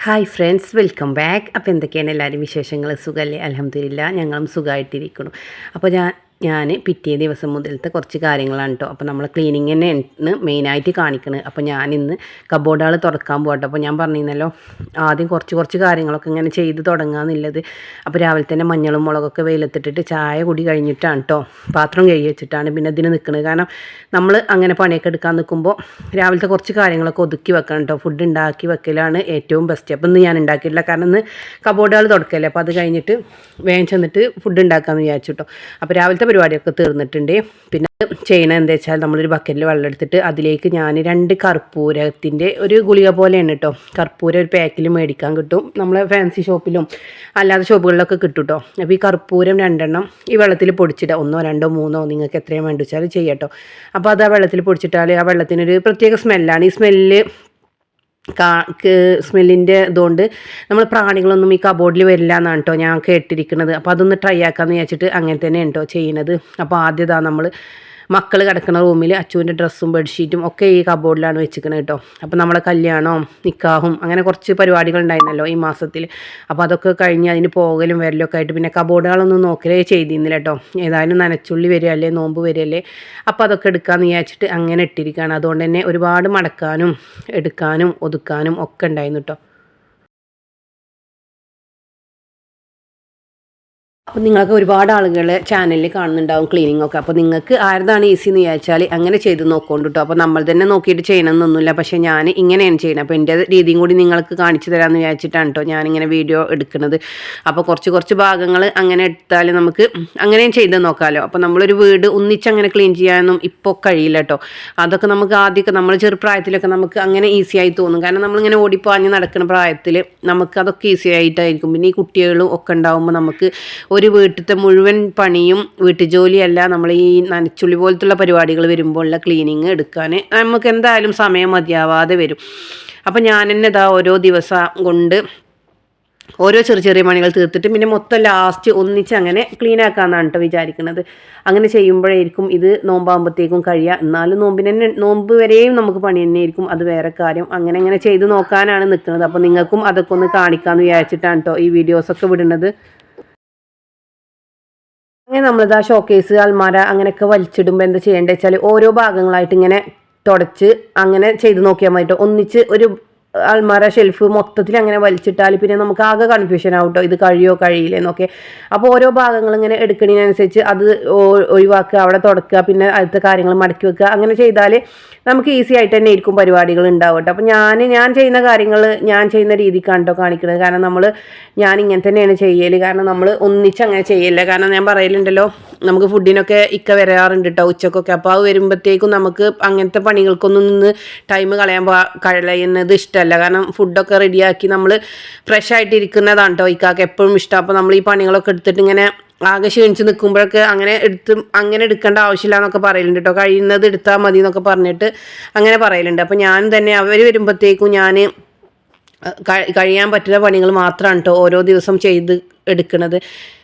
Hi friends, welcome back. അപ്പോൾ എന്തൊക്കെയാണ് എല്ലാവരും വിശേഷങ്ങൾ? സുഖമല്ലേ? അൽഹംദുലില്ലാ, ഞങ്ങളും സുഖമായിട്ടിരിക്കണം. അപ്പോൾ ഞാൻ പിറ്റേ ദിവസം മുതലത്തെ കുറച്ച് കാര്യങ്ങളാണ് കേട്ടോ. അപ്പോൾ നമ്മൾ ക്ലീനിങ് തന്നെയാണ് മെയിനായിട്ട് കാണിക്കുന്നത്. അപ്പോൾ ഞാനിന്ന് കബോർഡുകൾ തുറക്കാൻ പോകട്ടെ. അപ്പോൾ ഞാൻ പറഞ്ഞിരുന്നല്ലോ ആദ്യം കുറച്ച് കാര്യങ്ങളൊക്കെ ഇങ്ങനെ ചെയ്ത് തുടങ്ങാമെന്നുള്ളത്. അപ്പോൾ രാവിലെ തന്നെ മഞ്ഞളും മുളകൊക്കെ വെയിലത്തിട്ടിട്ട് ചായ കുടി കഴിഞ്ഞിട്ടാണ് കേട്ടോ, പാത്രം കഴുകി വെച്ചിട്ടാണ് പിന്നെ ഇതിന് നിൽക്കുന്നത്. കാരണം നമ്മൾ അങ്ങനെ പണിയൊക്കെ എടുക്കാൻ നിൽക്കുമ്പോൾ രാവിലത്തെ കുറച്ച് കാര്യങ്ങളൊക്കെ ഒതുക്കി വെക്കണം കേട്ടോ. ഫുഡ് ഉണ്ടാക്കി വെക്കലാണ് ഏറ്റവും ബെസ്റ്റ്. അപ്പോൾ ഇന്ന് ഞാൻ ഉണ്ടാക്കിയിട്ടില്ല, കാരണം ഇന്ന് കബോർഡുകൾ തുറക്കല്ലേ. അപ്പോൾ അത് കഴിഞ്ഞിട്ട് വേഗം ചെന്നിട്ട് ഫുഡ് ഉണ്ടാക്കാമെന്ന് വിചാരിച്ചു കേട്ടോ. അപ്പോൾ രാവിലത്തെ പരിപാടിയൊക്കെ തീർന്നിട്ടുണ്ട്. പിന്നെ ചെയ്യണത് എന്താ വെച്ചാൽ നമ്മളൊരു ബക്കറ്റിൽ വെള്ളം എടുത്തിട്ട് അതിലേക്ക് ഞാൻ 2 കർപ്പൂരത്തിൻ്റെ ഒരു ഗുളിക പോലെയാണ് കേട്ടോ. കർപ്പൂരം ഒരു പാക്കിൽ മേടിക്കാൻ കിട്ടും, നമ്മളെ ഫാൻസി ഷോപ്പിലും അല്ലാതെ ഷോപ്പുകളിലൊക്കെ കിട്ടും കേട്ടോ. അപ്പോൾ ഈ കർപ്പൂരം 2 എണ്ണം ഈ വെള്ളത്തിൽ പൊടിച്ചിട്ട് 1, 2, 3 നിങ്ങൾക്ക് എത്രയും വേണ്ടി വെച്ചാൽ ചെയ്യാം കേട്ടോ. അപ്പോൾ അത് ആ വെള്ളത്തിൽ പൊടിച്ചിട്ടാൽ ആ വെള്ളത്തിനൊരു പ്രത്യേക സ്മെല്ലാണ്. ഈ സ്മെല്ലിൻ്റെ ഇതുകൊണ്ട് നമ്മൾ പ്രാണികളൊന്നും ഈ കബോർഡിൽ വരില്ല എന്നാണ് കേട്ടോ ഞാൻ കേട്ടിരിക്കുന്നത്. അപ്പോൾ അതൊന്ന് ട്രൈ ആക്കാമെന്ന് വിചാരിച്ചിട്ട് അങ്ങനെ തന്നെ കേട്ടോ ചെയ്യുന്നത്. അപ്പോൾ ആദ്യം നമ്മൾ മക്കൾ കിടക്കുന്ന റൂമിൽ അച്ചുവിൻ്റെ ഡ്രസ്സും ബെഡ്ഷീറ്റും ഒക്കെ ഈ കബോർഡിലാണ് വെച്ചിരിക്കുന്നത് കേട്ടോ. അപ്പോൾ നമ്മളെ കല്യാണവും നിക്കാഹും അങ്ങനെ കുറച്ച് പരിപാടികൾ ഉണ്ടായിരുന്നല്ലോ ഈ മാസത്തിൽ. അപ്പോൾ അതൊക്കെ കഴിഞ്ഞ് അതിന് പോകലും വരലൊക്കെ ആയിട്ട് പിന്നെ കബോർഡുകളൊന്നും നോക്കലേ ചെയ്തിരുന്നില്ല കേട്ടോ. ഏതായാലും നനച്ചുള്ളി വരികയല്ലേ, നോമ്പ് വരികയല്ലേ, അപ്പോൾ അതൊക്കെ എടുക്കാമെന്ന് വിചാരിച്ചിട്ട് അങ്ങനെ ഇട്ടിരിക്കുകയാണ്. അതുകൊണ്ട് തന്നെ ഒരുപാട് മടക്കാനും എടുക്കാനും ഒതുക്കാനും ഒക്കെ ഉണ്ടായിരുന്നു കേട്ടോ. അപ്പോൾ നിങ്ങൾക്ക് ഒരുപാട് ആളുകൾ ചാനലിൽ കാണുന്നുണ്ടാവും ക്ലീനിങ് ഒക്കെ. അപ്പോൾ നിങ്ങൾക്ക് ആരതാണ് ഈസി എന്ന് വിചാരിച്ചാൽ അങ്ങനെ ചെയ്ത് നോക്കൊണ്ട് കേട്ടോ. അപ്പോൾ നമ്മൾ തന്നെ നോക്കിയിട്ട് ചെയ്യണമെന്നൊന്നുമില്ല, പക്ഷേ ഞാൻ ഇങ്ങനെയാണ് ചെയ്യുന്നത്. അപ്പോൾ എൻ്റെ രീതിയും കൂടി നിങ്ങൾക്ക് കാണിച്ചു തരാമെന്ന് വിചാരിച്ചിട്ടാണ് കേട്ടോ ഞാനിങ്ങനെ വീഡിയോ എടുക്കുന്നത്. അപ്പോൾ കുറച്ച് ഭാഗങ്ങൾ അങ്ങനെ എടുത്താൽ നമുക്ക് അങ്ങനെയും ചെയ്ത് നോക്കാമല്ലോ. അപ്പോൾ നമ്മളൊരു വീട് ഒന്നിച്ചങ്ങനെ ക്ലീൻ ചെയ്യാനൊന്നും ഇപ്പോൾ കഴിയില്ല കേട്ടോ. അതൊക്കെ നമുക്ക് ആദ്യമൊക്കെ നമ്മൾ ചെറുപ്രായത്തിലൊക്കെ നമുക്ക് അങ്ങനെ ഈസി ആയി തോന്നും. കാരണം നമ്മളിങ്ങനെ ഓടിപ്പാഞ്ഞ് നടക്കുന്ന പ്രായത്തിൽ നമുക്ക് അതൊക്കെ ഈസി ആയിട്ടായിരിക്കും. പിന്നെ ഈ കുട്ടികളും ഒക്കെ ഉണ്ടാകുമ്പോൾ നമുക്ക് ഒരു വീട്ടിലത്തെ മുഴുവൻ പണിയും വീട്ടുജോലിയല്ല, നമ്മൾ ഈ നനച്ചുള്ളി പോലത്തുള്ള പരിപാടികൾ വരുമ്പോഴുള്ള ക്ലീനിങ് എടുക്കാൻ നമുക്ക് എന്തായാലും സമയം മതിയാവാതെ വരും. അപ്പോൾ ഞാൻ തന്നെ ഓരോ ദിവസം കൊണ്ട് ഓരോ ചെറിയ പണികൾ തീർത്തിട്ട് പിന്നെ മൊത്തം ലാസ്റ്റ് ഒന്നിച്ച് അങ്ങനെ ക്ലീൻ ആക്കാമെന്നാണ് കേട്ടോ വിചാരിക്കുന്നത്. അങ്ങനെ ചെയ്യുമ്പോഴായിരിക്കും ഇത് നോമ്പാകുമ്പോഴത്തേക്കും കഴിയുക. എന്നാലും നോമ്പ് വരെയും നമുക്ക് പണി തന്നെയായിരിക്കും, അത് വേറെ കാര്യം. അങ്ങനെ ചെയ്ത് നോക്കാനാണ് നിൽക്കുന്നത്. അപ്പോൾ നിങ്ങൾക്കും അതൊക്കെ ഒന്ന് കാണിക്കാമെന്ന് വിചാരിച്ചിട്ടാണ് കേട്ടോ ഈ വീഡിയോസൊക്കെ വിടുന്നത്. അങ്ങനെ നമ്മളിതാ ഷോക്കേസ്, അൽമാര അങ്ങനെയൊക്കെ വലിച്ചിടുമ്പോൾ എന്താ ചെയ്യേണ്ടത് വെച്ചാൽ ഓരോ ഭാഗങ്ങളായിട്ട് ഇങ്ങനെ തുടച്ച് അങ്ങനെ ചെയ്ത് നോക്കിയാൽ മതി കേട്ടോ. ഒന്നിച്ച് ഒരു അൽമാര ഷെൽഫ് മൊത്തത്തിൽ അങ്ങനെ വലിച്ചിട്ടാൽ പിന്നെ നമുക്ക് ആകെ കൺഫ്യൂഷൻ ആവും കേട്ടോ, ഇത് കഴിയില്ലെന്നൊക്കെ. അപ്പോൾ ഓരോ ഭാഗങ്ങൾ ഇങ്ങനെ എടുക്കുന്നതിനനുസരിച്ച് അത് ഒഴിവാക്കുക, അവിടെ തുടക്കുക, പിന്നെ അടുത്ത കാര്യങ്ങൾ മടക്കി വെക്കുക. അങ്ങനെ ചെയ്താൽ നമുക്ക് ഈസി ആയിട്ട് തന്നെ ആയിരിക്കും പരിപാടികൾ ഉണ്ടാവും കേട്ടോ. അപ്പോൾ ഞാൻ ചെയ്യുന്ന കാര്യങ്ങൾ ഞാൻ ചെയ്യുന്ന രീതിക്കാണ് കേട്ടോ കാണിക്കുന്നത്. കാരണം ഞാൻ ഇങ്ങനെ തന്നെയാണ് ചെയ്യൽ. കാരണം നമ്മൾ ഒന്നിച്ച് അങ്ങനെ ചെയ്യില്ല. കാരണം ഞാൻ പറയലുണ്ടല്ലോ, നമുക്ക് ഫുഡിനൊക്കെ ഇക്ക വരാറുണ്ട് കേട്ടോ ഉച്ചക്കൊക്കെ. അപ്പോൾ അത് വരുമ്പോഴത്തേക്കും നമുക്ക് അങ്ങനത്തെ പണികൾക്കൊന്നും നിന്ന് ടൈം കളയുന്നത് ഇഷ്ടമല്ല. കാരണം ഫുഡൊക്കെ റെഡിയാക്കി നമ്മൾ ഫ്രഷ് ആയിട്ട് ഇരിക്കുന്നതാണ് കേട്ടോ ഇക്കാക്ക് എപ്പോഴും ഇഷ്ടം. അപ്പോൾ നമ്മൾ ഈ പണികളൊക്കെ എടുത്തിട്ട് ഇങ്ങനെ ആകെ ക്ഷീണിച്ച് നിൽക്കുമ്പോഴൊക്കെ അങ്ങനെ എടുക്കേണ്ട ആവശ്യമില്ല എന്നൊക്കെ പറയലുണ്ട് കേട്ടോ. കഴിയുന്നത് എടുത്താൽ മതി എന്നൊക്കെ പറഞ്ഞിട്ട് അങ്ങനെ പറയലുണ്ട്. അപ്പോൾ ഞാൻ തന്നെ അവർ വരുമ്പോഴത്തേക്കും ഞാൻ കഴിയാൻ പറ്റുന്ന പണികൾ മാത്രമാണ് കേട്ടോ ഓരോ ദിവസം ചെയ്ത് എടുക്കുന്നത്.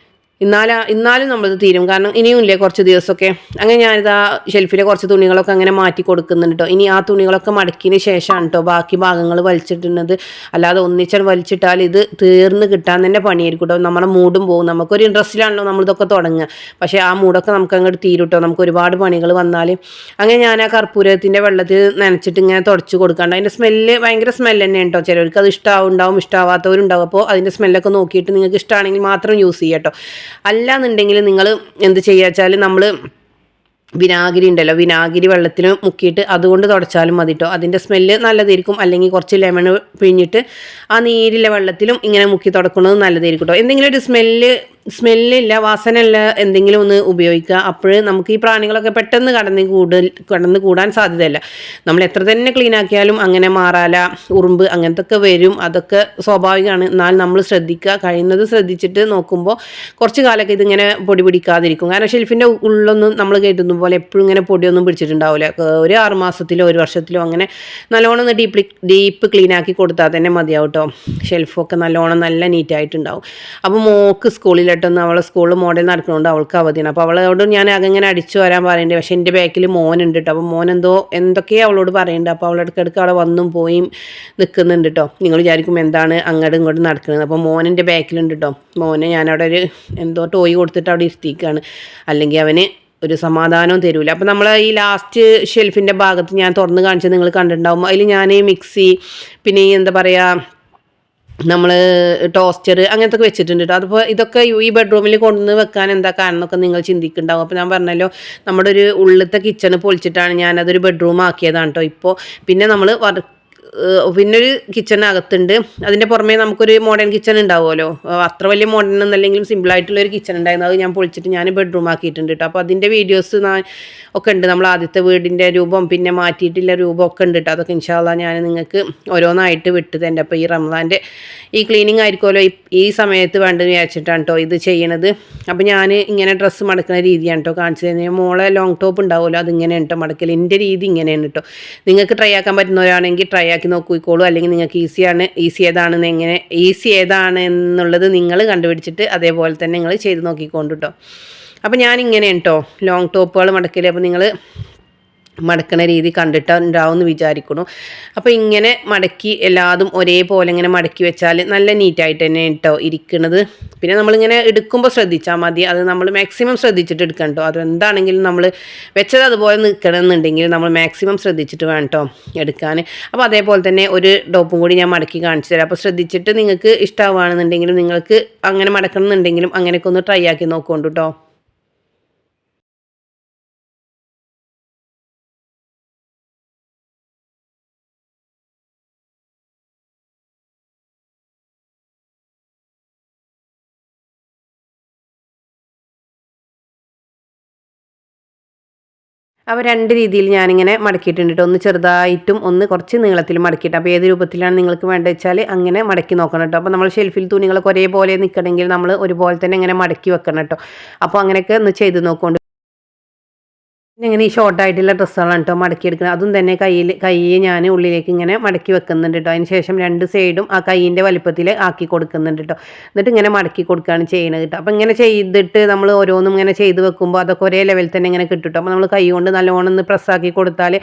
ഇന്നാലും നമ്മളത് തീരും. കാരണം ഇനിയും ഇല്ലേ കുറച്ച് ദിവസമൊക്കെ. അങ്ങനെ ഞാനിതാ ഷെൽഫിലെ കുറച്ച് തുണികളൊക്കെ അങ്ങനെ മാറ്റി കൊടുക്കുന്നുണ്ട് കേട്ടോ. ഇനി ആ തുണികളൊക്കെ മടക്കിയതിന് ശേഷമാണ് കേട്ടോ ബാക്കി ഭാഗങ്ങൾ വലിച്ചിട്ടുന്നത്. അല്ലാതെ ഒന്നിച്ചാൽ വലിച്ചിട്ടാൽ ഇത് തീർന്ന് കിട്ടാൻ തന്നെ പണിയായിരിക്കും കേട്ടോ. നമ്മുടെ മൂഡും പോകും. നമുക്കൊരു ഇൻട്രസ്റ്റിലാണല്ലോ നമ്മളിതൊക്കെ തുടങ്ങുക. പക്ഷേ ആ മൂഡൊക്കെ നമുക്ക് അങ്ങോട്ട് തീരും കേട്ടോ, നമുക്ക് ഒരുപാട് പണികൾ വന്നാൽ. അങ്ങനെ ഞാൻ ആ കർപ്പൂരത്തിൻ്റെ വെള്ളത്തിൽ നനച്ചിട്ട് ഇങ്ങനെ തുടച്ച് കൊടുക്കാണ്ട്. അതിൻ്റെ സ്മെല്ല് ഭയങ്കര സ്മെല്ല് തന്നെയാണ് കേട്ടോ. ചിലർക്ക് അത് ഇഷ്ടമാവുണ്ടാവും, ഇഷ്ടമാവാത്തവരുണ്ടാവും. അപ്പോൾ അതിൻ്റെ സ്മെല്ലൊക്കെ നോക്കിയിട്ട് നിങ്ങൾക്ക് ഇഷ്ടമാണെങ്കിൽ മാത്രം യൂസ് ചെയ്യാം കേട്ടോ. അല്ലാന്നുണ്ടെങ്കിൽ നിങ്ങൾ എന്ത് ചെയ്യുക വെച്ചാൽ നമ്മൾ വിനാഗിരി ഉണ്ടല്ലോ, വിനാഗിരി വെള്ളത്തിൽ മുക്കിയിട്ട് അതുകൊണ്ട് തുടച്ചാലും മതി കേട്ടോ. അതിൻ്റെ സ്മെല്ല് നല്ലതായിരിക്കും. അല്ലെങ്കിൽ കുറച്ച് ലെമൺ പിഴിഞ്ഞിട്ട് ആ നീരിലെ വെള്ളത്തിലും ഇങ്ങനെ മുക്കി തുടക്കുന്നത് നല്ലതായിരിക്കും കേട്ടോ. എന്തെങ്കിലും ഒരു സ്മെല്ലില്ല, വാസനയില്ല എന്തെങ്കിലും ഒന്ന് ഉപയോഗിക്കുക. അപ്പോൾ നമുക്ക് ഈ പ്രാണികളൊക്കെ പെട്ടെന്ന് കടന്ന് കൂടാൻ സാധ്യതയില്ല. നമ്മൾ എത്ര തന്നെ ക്ലീൻ ആക്കിയാലും അങ്ങനെ മാറാല, ഉറുമ്പ് അങ്ങനത്തെ ഒക്കെ വരും. അതൊക്കെ സ്വാഭാവികമാണ്. എന്നാൽ നമ്മൾ കഴിയുന്നത് ശ്രദ്ധിച്ചിട്ട് നോക്കുമ്പോൾ കുറച്ച് കാലമൊക്കെ ഇതിങ്ങനെ പൊടി പിടിക്കാതിരിക്കും. കാരണം ഷെൽഫിൻ്റെ ഉള്ളൊന്നും നമ്മൾ കയറ്റുന്ന പോലെ എപ്പോഴും ഇങ്ങനെ പൊടിയൊന്നും പിടിച്ചിട്ടുണ്ടാവില്ല. ഒരു 6 മാസത്തിലോ 1 വർഷത്തിലോ അങ്ങനെ നല്ലോണം ഒന്ന് ഡീപ്പ് ക്ലീൻ ആക്കി കൊടുത്താൽ തന്നെ മതിയാവും കേട്ടോ. ഷെൽഫൊക്കെ നല്ല നീറ്റായിട്ടുണ്ടാവും. അപ്പോൾ മോക്ക് സ്കൂളിൽ കേട്ടോ, അവളെ സ്കൂളിൽ മോഡൽ നടക്കുന്നുണ്ട്, അവൾക്ക് അവധിയാണ്. അപ്പോൾ അവളോട് ഞാൻ അങ്ങനെ അടിച്ചു വരാൻ പറയുന്നുണ്ട്. പക്ഷേ എൻ്റെ ബാക്കിൽ മോനുണ്ട് കേട്ടോ. അപ്പോൾ മോൻ എന്തൊക്കെയോ അവളോട് പറയുന്നുണ്ട്. അപ്പോൾ അവൾ ഇടയ്ക്കിടയ്ക്ക് അവിടെ വന്നും പോയും നിൽക്കുന്നുണ്ട് കേട്ടോ. നിങ്ങൾ വിചാരിക്കും എന്താണ് അങ്ങോട്ടും ഇങ്ങോട്ടും നടക്കുന്നത്. അപ്പോൾ മോനെൻ്റെ ബാക്കിലുണ്ട് കേട്ടോ. മോനെ ഞാനവിടെ എന്തോ ടോയ് കൊടുത്തിട്ട് അവിടെ ഇരുത്തിക്കുകയാണ്. അല്ലെങ്കിൽ അവന് ഒരു സമാധാനവും തരൂല. അപ്പോൾ നമ്മൾ ഈ ലാസ്റ്റ് ഷെൽഫിൻ്റെ ഭാഗത്ത് ഞാൻ തുറന്ന് കാണിച്ചത് നിങ്ങൾ കണ്ടിട്ടുണ്ടാവും. അതിൽ ഞാൻ മിക്സി, പിന്നെ എന്താ പറയുക, നമ്മൾ ടോസ്റ്റർ അങ്ങനത്തെ ഒക്കെ വെച്ചിട്ടുണ്ട് കേട്ടോ. അതിപ്പോൾ ഇതൊക്കെ ഈ ബെഡ്റൂമിൽ കൊണ്ടുവന്ന് വെക്കാൻ എന്താ കാരണം എന്നൊക്കെ നിങ്ങൾ ചിന്തിക്കുന്നുണ്ടാവും. അപ്പോൾ ഞാൻ പറഞ്ഞല്ലോ, നമ്മുടെ ഒരു ഉള്ളിലത്തെ കിച്ചണ് പൊളിച്ചിട്ടാണ് ഞാനതൊരു ബെഡ്റൂം ആക്കിയതാണ് കേട്ടോ. ഇപ്പോൾ പിന്നെ നമ്മൾ പിന്നെ ഒരു കിച്ചണകത്തുണ്ട്. അതിൻ്റെ പുറമേ നമുക്കൊരു മോഡേൺ കിച്ചൺ ഉണ്ടാവുമല്ലോ, അത്ര വലിയ മോഡേൺ എന്നല്ലെങ്കിലും സിമ്പിളായിട്ടുള്ളൊരു കിച്ചൺ ഉണ്ടായിരുന്നു. അത് ഞാൻ പൊളിച്ചിട്ട് ഞാൻ ബെഡ്റൂം ആക്കിയിട്ടുണ്ട് കേട്ടോ. അപ്പോൾ അതിൻ്റെ വീഡിയോസ് ഒക്കെ ഉണ്ട്. നമ്മൾ ആദ്യത്തെ വീടിൻ്റെ രൂപം പിന്നെ മാറ്റിയിട്ടുള്ള രൂപം ഒക്കെ ഉണ്ട് കേട്ടോ. അതൊക്കെ ഇൻഷാ അല്ലാഹ് ഞാൻ നിങ്ങൾക്ക് ഓരോന്നായിട്ട് വിട്ട് തന്നെ. അപ്പോൾ ഈ റമദാൻ്റെ ഈ ക്ലീനിങ് ആയിരിക്കുമല്ലോ ഈ സമയത്ത് വേണ്ടെന്ന് വിചാരിച്ചിട്ടാണ് കേട്ടോ ഇത് ചെയ്യണത്. അപ്പോൾ ഞാൻ ഇങ്ങനെ ഡ്രസ്സ് മടക്കുന്ന രീതിയാണ് കേട്ടോ കാണിച്ചു തരുന്നത്. മോളെ ലോങ് ടോപ്പ് ഉണ്ടാവുമല്ലോ, അതിങ്ങനെയാണ് കേട്ടോ മടക്കൽ. എൻ്റെ രീതി ഇങ്ങനെയാണ് കേട്ടോ. നിങ്ങൾക്ക് ട്രൈ ആക്കാൻ പറ്റുന്നവരാണെങ്കിൽ ട്രൈ ആക്കി നോക്കിക്കോളൂ. അല്ലെങ്കിൽ നിങ്ങൾക്ക് ഈസി ഏതാണ് എന്നുള്ളത് നിങ്ങൾ കണ്ടുപിടിച്ചിട്ട് അതേപോലെ തന്നെ നിങ്ങൾ ചെയ്ത് നോക്കിക്കോണ്ട് കേട്ടോ. അപ്പോൾ ഞാനിങ്ങനെയാണ് കേട്ടോ ലോങ് ടോപ്പുകൾ മടക്കൽ. അപ്പോൾ നിങ്ങൾ മടക്കണ രീതി കണ്ടിട്ടുണ്ടാവും എന്ന് വിചാരിക്കുന്നു. അപ്പോൾ ഇങ്ങനെ മടക്കി എല്ലാതും ഒരേപോലെ ഇങ്ങനെ മടക്കി വെച്ചാൽ നല്ല നീറ്റായിട്ട് തന്നെ കേട്ടോ ഇരിക്കുന്നത്. പിന്നെ നമ്മളിങ്ങനെ എടുക്കുമ്പോൾ ശ്രദ്ധിച്ചാൽ മതി. അത് നമ്മൾ മാക്സിമം ശ്രദ്ധിച്ചിട്ട് എടുക്കണം കേട്ടോ. അത് എന്താണെങ്കിലും നമ്മൾ വെച്ചത് അതുപോലെ നിൽക്കണമെന്നുണ്ടെങ്കിൽ നമ്മൾ മാക്സിമം ശ്രദ്ധിച്ചിട്ട് വേണം കേട്ടോ എടുക്കാൻ. അപ്പോൾ അതേപോലെ തന്നെ ഒരു ടോപ്പും കൂടി ഞാൻ മടക്കി കാണിച്ചു തരാം. അപ്പോൾ ശ്രദ്ധിച്ചിട്ട് നിങ്ങൾക്ക് ഇഷ്ടമാവുകയാണെന്നുണ്ടെങ്കിലും നിങ്ങൾക്ക് അങ്ങനെ മടക്കണം എന്നുണ്ടെങ്കിലും അങ്ങനെയൊക്കെ ഒന്ന് ട്രൈ ആക്കി നോക്കുകൊണ്ട് കേട്ടോ. അപ്പോൾ രണ്ട് രീതിയിൽ ഞാനിങ്ങനെ മടക്കിയിട്ടുണ്ട് കേട്ടോ. ഒന്ന് ചെറുതായിട്ടും ഒന്ന് കുറച്ച് നീളത്തിൽ മടക്കിയിട്ട്. അപ്പോൾ ഏത് രൂപത്തിലാണ് നിങ്ങൾക്ക് വേണ്ടത് വെച്ചാൽ അങ്ങനെ മടക്കി നോക്കണം കേട്ടോ. അപ്പോൾ നമ്മൾ ഷെൽഫിൽ തുണികളൊക്കെ ഒരേപോലെ നിൽക്കണമെങ്കിൽ നമ്മൾ ഒരുപോലെ തന്നെ ഇങ്ങനെ മടക്കി വെക്കണം കേട്ടോ. അപ്പോൾ അങ്ങനെയൊക്കെ ഒന്ന് ചെയ്ത് നോക്കുകൊണ്ട് പിന്നെ ഇങ്ങനെ ഈ ഷോർട്ടായിട്ടുള്ള ഡ്രസ്സുകളാണ് കേട്ടോ മടക്കിയെടുക്കുന്നത്. അതും തന്നെ കയ്യെ ഞാൻ ഉള്ളിലേക്ക് ഇങ്ങനെ മടക്കി വെക്കുന്നുണ്ട് കേട്ടോ. അതിന് ശേഷം രണ്ട് സൈഡും ആ കൈയിൻ്റെ വലിപ്പത്തിൽ ആക്കി കൊടുക്കുന്നുണ്ട് കേട്ടോ. എന്നിട്ട് ഇങ്ങനെ മടക്കി കൊടുക്കുകയാണ് ചെയ്യുന്നത് കേട്ടോ. അപ്പോൾ ഇങ്ങനെ ചെയ്തിട്ട് നമ്മൾ ഓരോന്നും ഇങ്ങനെ ചെയ്ത് വെക്കുമ്പോൾ അതൊക്കെ ഒരേ ലെവലിൽ തന്നെ ഇങ്ങനെ കിട്ടും കേട്ടോ. അപ്പോൾ നമ്മൾ കൈ കൊണ്ട് നല്ലോണം ഒന്ന് പ്രസ്സാക്കി കൊടുത്താൽ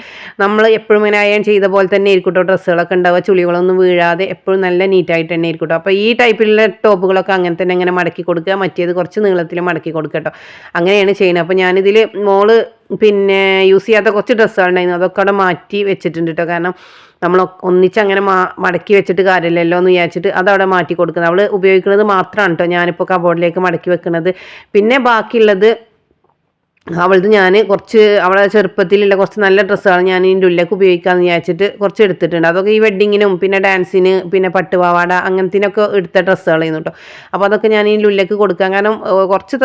നമ്മൾ എപ്പോഴും ഇങ്ങനെ അയൺ ചെയ്ത പോലെ തന്നെ ആയിരിക്കും കേട്ടോ ഡ്രസ്സുകളൊക്കെ ഉണ്ടാവുക. ചുളികളൊന്നും വീഴാതെ എപ്പോഴും നല്ല നീറ്റായിട്ട് തന്നെ ആയിരിക്കും കേട്ടോ. അപ്പോൾ ഈ ടൈപ്പിലുള്ള ടോപ്പുകളൊക്കെ അങ്ങനെ തന്നെ ഇങ്ങനെ മടക്കി കൊടുക്കുക. മറ്റേത് കുറച്ച് നീളത്തിൽ മടക്കി കൊടുക്കുക കേട്ടോ. അങ്ങനെയാണ് ചെയ്യുന്നത്. അപ്പോൾ ഞാനിതിൽ മോള് പിന്നെ യൂസ് ചെയ്യാത്ത കുറച്ച് ഡ്രസ്സുകളുണ്ടായിരുന്നു, അതൊക്കെ അവിടെ മാറ്റി വെച്ചിട്ടുണ്ട് കേട്ടോ. കാരണം നമ്മൾ ഒന്നിച്ച് അങ്ങനെ മടക്കി വെച്ചിട്ട് കാര്യമില്ലല്ലോ എന്ന് വിചാരിച്ചിട്ട് അതവിടെ മാറ്റി കൊടുക്കുന്നത്. അവൾ ഉപയോഗിക്കുന്നത് മാത്രമാണ് കേട്ടോ ഞാനിപ്പോൾ കബോർഡിലേക്ക് മടക്കി വെക്കുന്നത്. പിന്നെ ബാക്കിയുള്ളത് അവളത് ഞാൻ കുറച്ച് അവളെ ചെറുപ്പത്തിലുള്ള കുറച്ച് നല്ല ഡ്രസ്സുകൾ ഞാൻ ഇതിൻ്റെ ഉള്ളിലേക്ക് ഉപയോഗിക്കാമെന്ന് വിചാരിച്ചിട്ട് കുറച്ച് എടുത്തിട്ടുണ്ട്. അതൊക്കെ ഈ വെഡ്ഡിങ്ങിനും പിന്നെ ഡാൻസിന് പിന്നെ പട്ടുപാവാട അങ്ങനത്തിനൊക്കെ എടുത്ത ഡ്രസ്സുകളായിരുന്നു കേട്ടോ. അപ്പോൾ അതൊക്കെ ഞാൻ ഇതിൻ്റെ ഉള്ളിലേക്ക് കൊടുക്കാം. കാരണം കുറച്ച്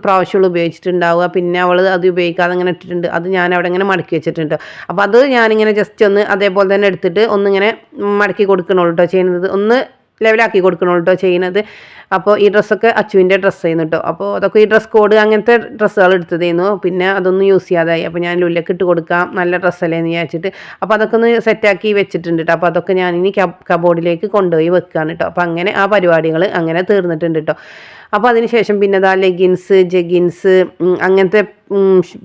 പ്രാവശ്യങ്ങൾ ഉപയോഗിച്ചിട്ടുണ്ടാവുക. പിന്നെ അവൾ അത് ഉപയോഗിക്കാതെ അങ്ങനെ ഇട്ടിട്ടുണ്ട്. അത് ഞാൻ അവിടെ ഇങ്ങനെ മടക്കി വെച്ചിട്ടുണ്ട്. അപ്പോൾ അത് ഞാനിങ്ങനെ ജസ്റ്റ് ഒന്ന് അതേപോലെ തന്നെ എടുത്തിട്ട് ഒന്നിങ്ങനെ മടക്കി കൊടുക്കണുള്ളൂ കേട്ടോ ചെയ്യുന്നത്. ഒന്ന് ലെവലാക്കി കൊടുക്കണുള്ളൂ കേട്ടോ ചെയ്യുന്നത്. അപ്പോൾ ഈ ഡ്രസ്സൊക്കെ അച്ചുവിൻ്റെ ഡ്രസ്സായിരുന്നു കേട്ടോ. അപ്പോൾ അതൊക്കെ ഈ ഡ്രസ് കോഡ് അങ്ങനത്തെ ഡ്രസ്സുകൾ എടുത്തതായിരുന്നു. പിന്നെ അതൊന്നും യൂസ് ചെയ്യാതായി. അപ്പോൾ ഞാൻ ലുല്ലക്ക് ഇട്ട് കൊടുക്കാം, നല്ല ഡ്രസ്സല്ലേ എന്ന് വിചാരിച്ചിട്ട് അപ്പോൾ അതൊക്കെ ഒന്ന് സെറ്റാക്കി വെച്ചിട്ടുണ്ട് കേട്ടോ. അപ്പോൾ അതൊക്കെ ഞാനിനി കബോർഡിലേക്ക് കൊണ്ടുപോയി വെക്കുകയാണ് കേട്ടോ. അപ്പോൾ അങ്ങനെ ആ പരിപാടികൾ അങ്ങനെ തീർന്നിട്ടുണ്ട് കേട്ടോ. അപ്പോൾ അതിന് ശേഷം പിന്നെ അതാ ലെഗിൻസ്, ജഗിൻസ് അങ്ങനത്തെ